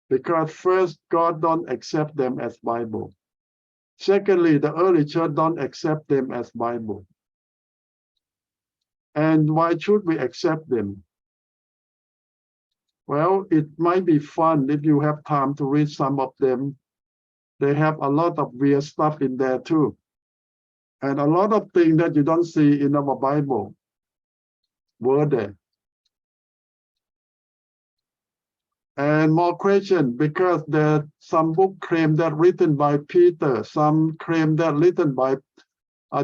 Because first, God don't accept them as Bible. Secondly, the early church don't accept them as Bible. And why should we accept them? Well, it might be fun if you have time to read some of them. They have a lot of weird stuff in there too. And a lot of things that you don't see in our Bible were there. And more question, because there some book claim that written by Peter, some claim that written by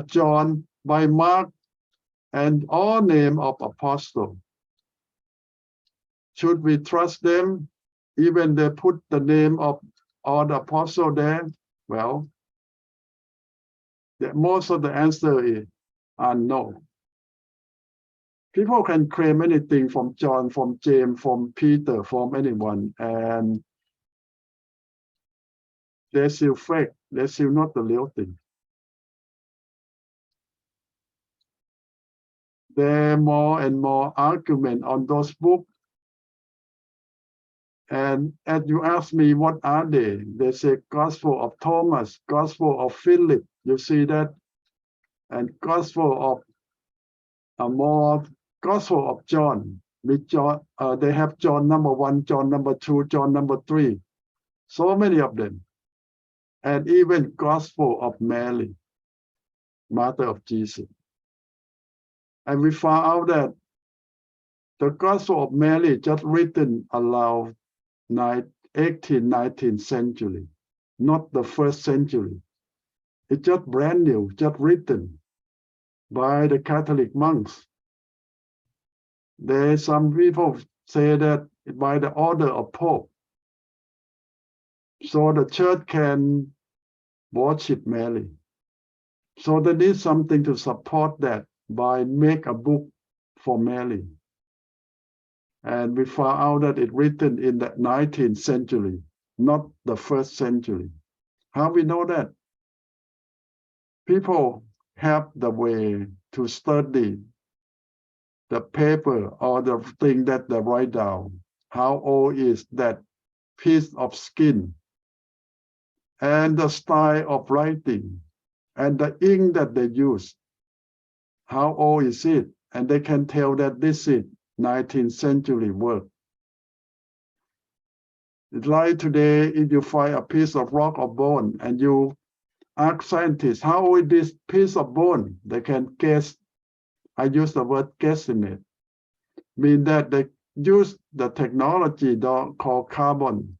John, by Mark, and all name of apostle. Should we trust them? Even they put the name of all the apostle there? Well, most of the answer is no. People can claim anything from John, from James, from Peter, from anyone, and they're still fake. They're still not the real thing. There are more and more argument on those books. And as you ask me, what are they? They say Gospel of Thomas, Gospel of Philip. You see that? And Gospel of more Gospel of John. With John, they have John number 1, John number 2, John number 3. So many of them. And even Gospel of Mary, Mother of Jesus. And we found out that the Gospel of Mary just written around 18th, 19th century, not the first century. It's just brand new, just written by the Catholic monks. There some people say that by the order of Pope. So the church can worship Mary. So they need something to support that by make a book for Mary. And we found out that it's written in the 19th century, not the first century. How we know that? People have the way to study the paper or the thing that they write down. How old is that piece of skin? And the style of writing and the ink that they use. How old is it? And they can tell that this is 19th century work. It's like today, if you find a piece of rock or bone and you ask scientists, how old is this piece of bone? They can guess. I use the word guesstimate. Mean that they use the technology called carbon.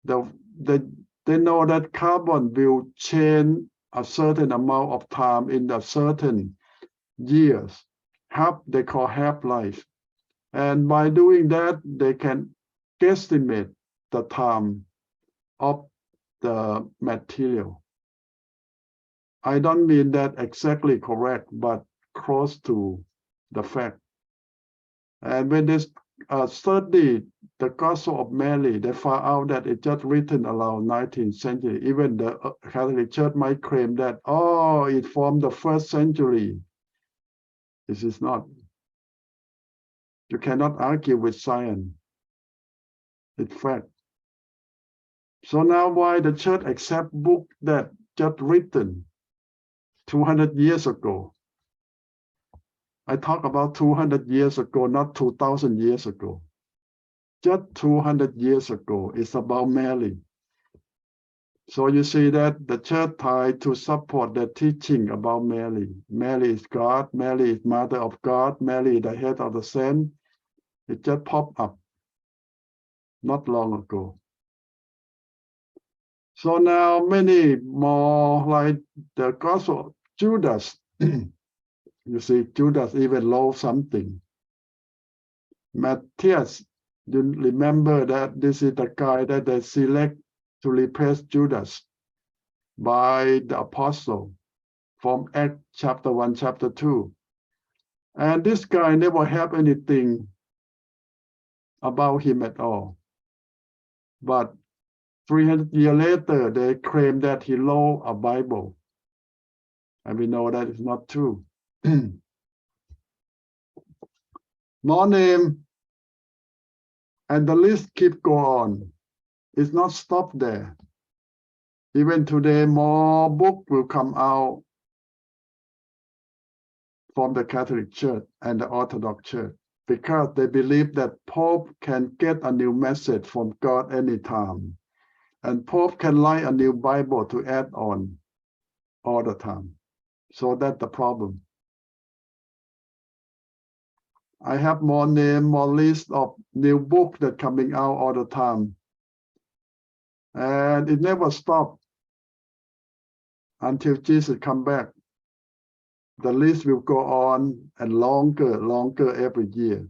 They know that carbon will change a certain amount of time in a certain years. They call half-life. And by doing that, they can guesstimate the time of the material. I don't mean that exactly correct, but close to the fact. And when they study the Gospel of Mary, they found out that it just written around 19th century. Even the Catholic Church might claim that, oh, it's from the first century. This is not. You cannot argue with science. It's fact. So now why the church accept book that just written 200 years ago? I talk about 200 years ago, not 2,000 years ago. Just 200 years ago, it's about Mary. So you see that the church tried to support the teaching about Mary. Mary is God, Mary is Mother of God, Mary is the head of the saint. It just popped up not long ago. So now many more like the Gospel of Judas. You see, Judas even wrote something. Matthias, you remember that this is the guy that they select to replace Judas by the apostle from Acts chapter 1, chapter 2. And this guy never have anything about him at all. But 300 years later, they claim that he wrote a Bible. And we know that is not true. More name, and the list keep go on. It's not stopped there. Even today, more book will come out from the Catholic Church and the Orthodox Church because they believe that Pope can get a new message from God anytime. And Pope can write a new Bible to add on all the time. So that's the problem. I have more name, more list of new book that coming out all the time. And it never stopped until Jesus come back. The list will go on and longer every year.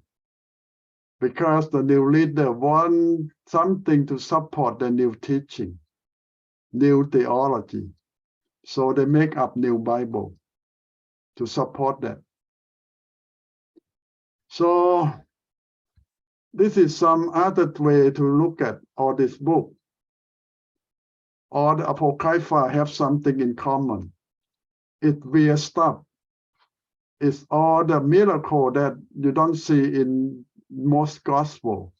Because the new leader want something to support the new teaching, new theology. So they make up new Bible to support that. So this is some other way to look at all this book. All the Apocrypha have something in common. It's weird stuff. It's all the miracle that you don't see in most gospel.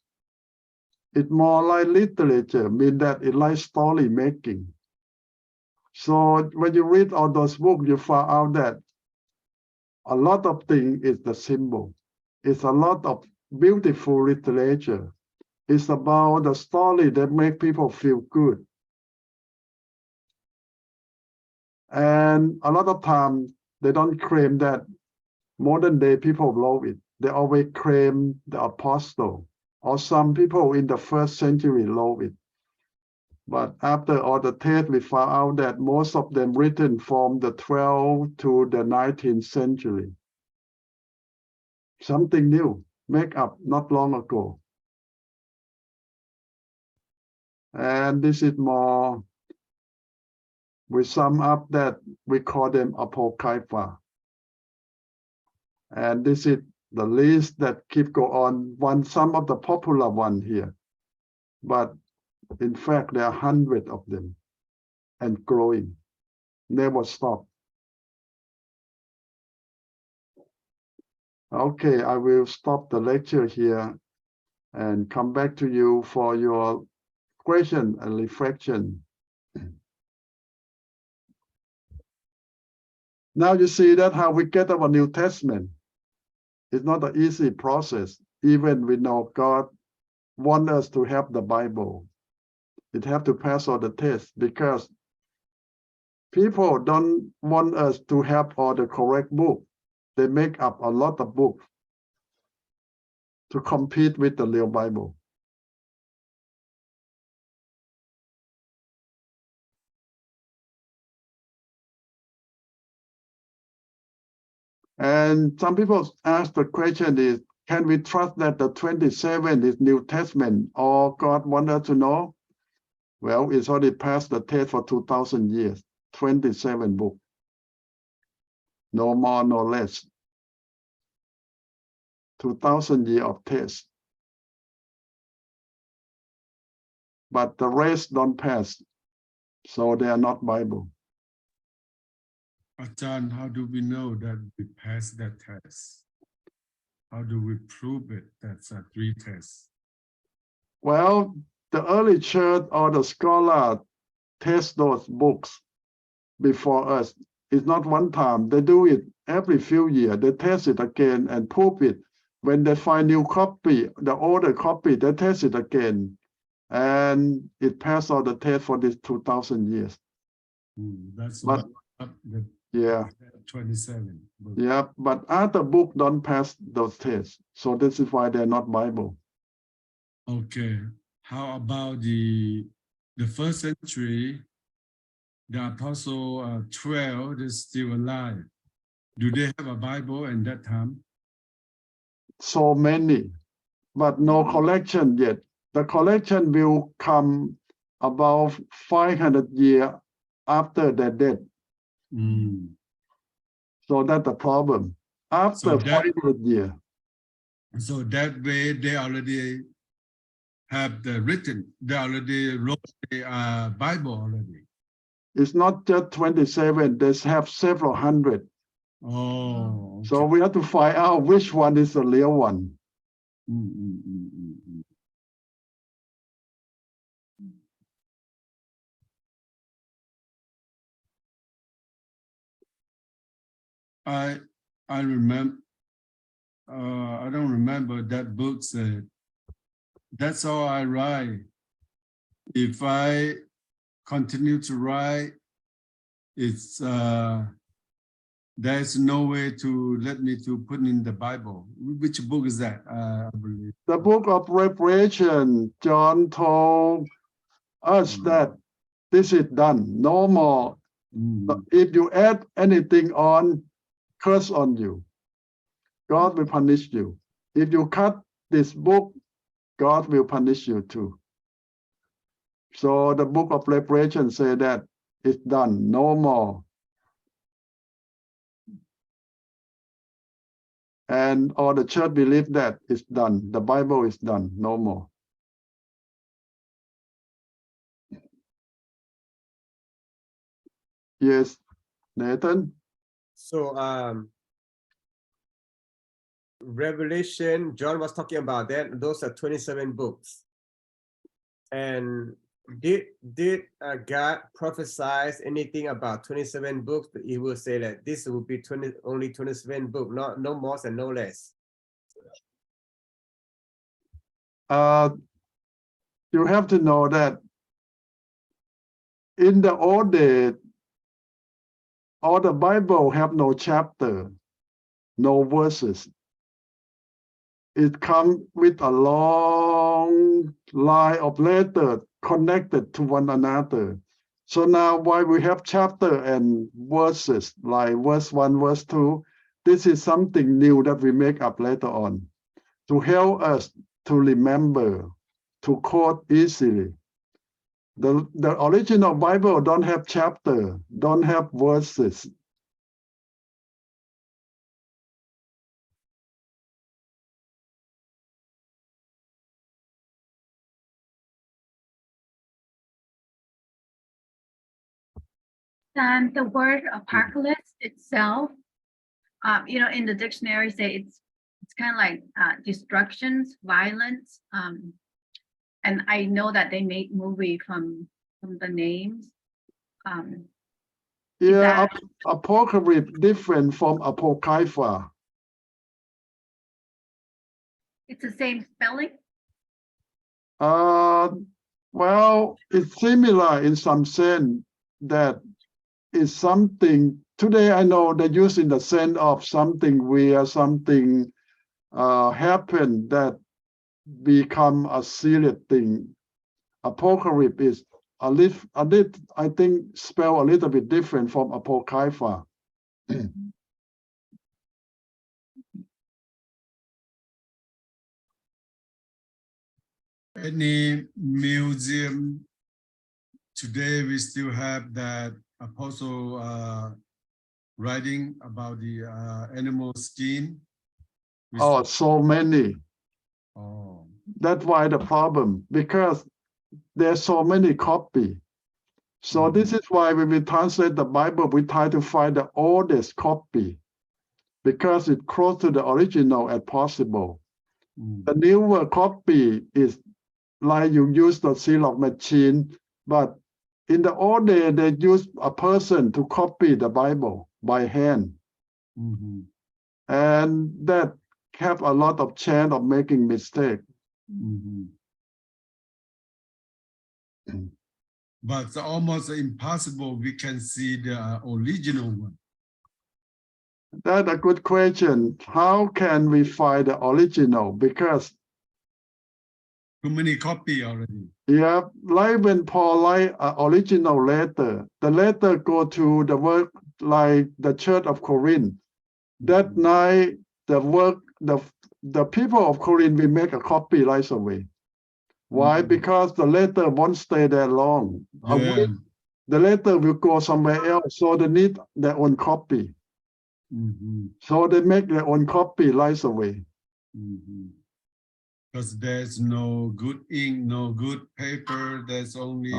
It's more like literature, mean that it's like story making. So when you read all those books, you find out that a lot of things is the symbol. It's a lot of beautiful literature. It's about the story that make people feel good. And a lot of times they don't claim that modern day people wrote it. They always claim the apostle or some people in the 1st century wrote it. But after all the tests, we found out that most of them written from the 12th to the 19th century. Something new, make up not long ago. And this is more, we sum up that we call them Apocrypha. And this is the list that keep go on, some of the popular one here. But in fact, there are hundreds of them and growing, never stop. Okay, I will stop the lecture here and come back to you for your question and reflection. Now you see that how we get our New Testament. It's not an easy process. Even we know God wants us to have the Bible. It have to pass all the tests because people don't want us to have all the correct book. They make up a lot of books to compete with the real Bible. And some people ask the question is, can we trust that the 27 is New Testament or God wants us to know? Well, it's already passed the test for 2,000 years, 27 books. No more, no less. 2,000 years of test. But the rest don't pass, so they are not Bible. Ajahn, how do we know that we passed that test? How do we prove it? That's a 3 tests. Well, the early church or the scholar test those books before us. It's not one time. They do it every few years. They test it again and prove it. When they find new copy, the older copy, they test it again. And it passed all the test for this 2,000 years. That's but, the yeah. 27. Book. Yeah, but other books don't pass those tests. So this is why they're not Bible. Okay. How about the 1st century? The apostle 12 is still alive. Do they have a Bible in that time? So many. but no collection yet. The collection will come about 500 years after their death. So that's the problem. After 500 years. So that way they already have the written, they already wrote the Bible already. It's not just 27, they have several hundred. Oh, okay. So we have to find out which one is the real one. I remember, I don't remember that book said, that's how I write. If I continue to write, it's there's no way to let me to put in the Bible. Which book is that? I believe. The book of Revelation, John told us that this is done, no more. If you add anything on, curse on you. God will punish you. If you cut this book, God will punish you too. So the book of Revelation says that it's done, no more. And all the church believe that it's done. The Bible is done, no more. Yes, Nathan? So Revelation, John was talking about that. Those are 27 books. And did God prophesy anything about 27 books? He will say that this will be only 27 books, no more and no less. You have to know that in the old days, all the Bible have no chapter, no verses. It comes with a long line of letters connected to one another. So now why we have chapter and verses, like verse 1, verse 2, this is something new that we make up later on to help us to remember, to quote easily. The original Bible don't have chapter, don't have verses. And the word apocalypse itself, in the dictionary say it's kind of like destructions, violence, and I know that they make movie from the names. Yeah, apocalypse different from apocrypha. It's the same spelling. Well, it's similar in some sense that is something. Today I know they use in the sense of something where something happened that become a serious thing. Apocalypse is a little, I think, spell a little bit different from apocrypha. Any museum today we still have that apostle writing about the animal skin? Oh, so many. Oh. That's why the problem, because there's so many copies. So this is why when we translate the Bible, we try to find the oldest copy because it's close to the original as possible. The newer copy is like you use the Xerox machine, but in the old day, they used a person to copy the Bible by hand. And that have a lot of chance of making mistake. But it's almost impossible we can see the original one. That's a good question. How can we find the original? Because too many copies already. Yeah, like when Paul write an original letter, the letter go to the work like the Church of Corinth. That night, the the people of Korean will make a copy right away. Why? Because the letter won't stay there long. A Yeah. week, the letter will go somewhere else, so they need their own copy. So they make their own copy right away. Because there's no good ink, no good paper. There's only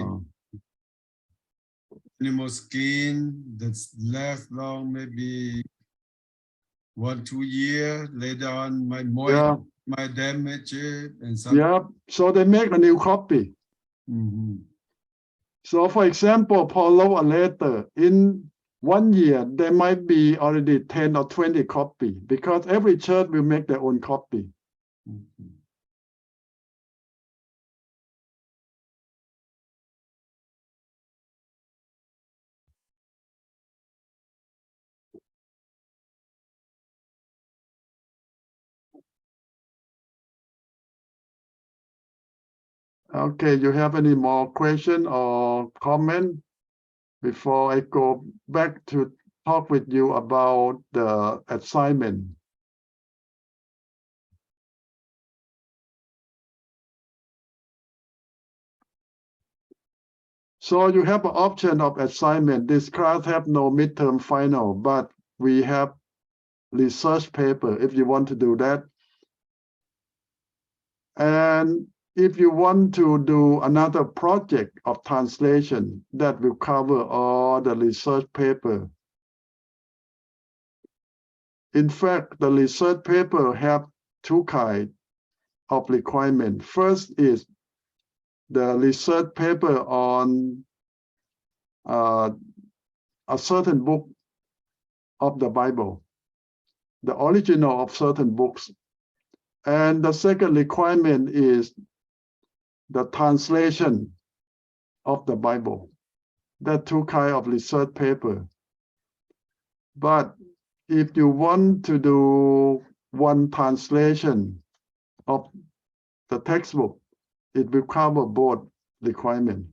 animal skin that's last long, maybe 1-2 years. Later on, my damage it and some. Yeah. So they make a new copy. So, for example, Paul wrote a letter. In 1 year, there might be already 10 or 20 copies because every church will make their own copy. Okay, you have any more question or comment before I go back to talk with you about the assignment? So you have an option of assignment. This class have no midterm final, but we have research paper if you want to do that. And if you want to do another project of translation that will cover all the research paper. In fact, the research paper have two kinds of requirement. First is the research paper on a certain book of the Bible, the original of certain books. And the second requirement is the translation of the Bible. There are two kinds of research paper. But if you want to do one translation of the textbook, it will cover both requirements.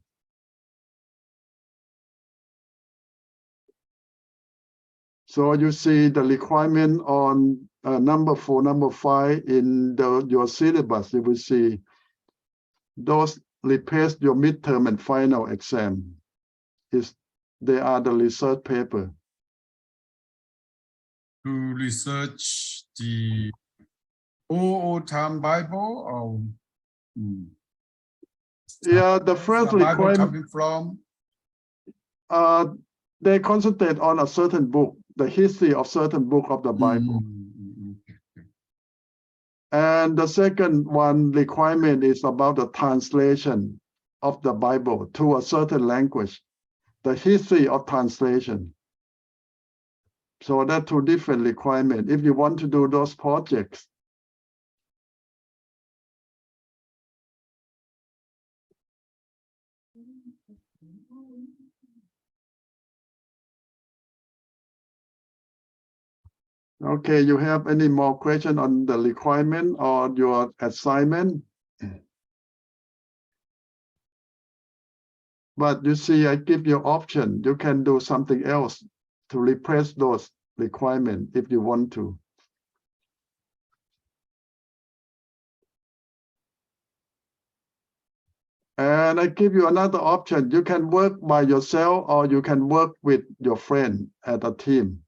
So you see the requirement on number 4, number 5 in your syllabus. You will see those replace your midterm and final exam. They are the research paper. To research the old time Bible or Yeah, the first the Bible requirement coming from. They concentrate on a certain book, the history of certain book of the Bible. And the second one requirement is about the translation of the Bible to a certain language, the history of translation. So that's two different requirements. If you want to do those projects, okay, you have any more question on the requirement or your assignment? But you see, I give you option. You can do something else to replace those requirements if you want to. And I give you another option. You can work by yourself or you can work with your friend at a team.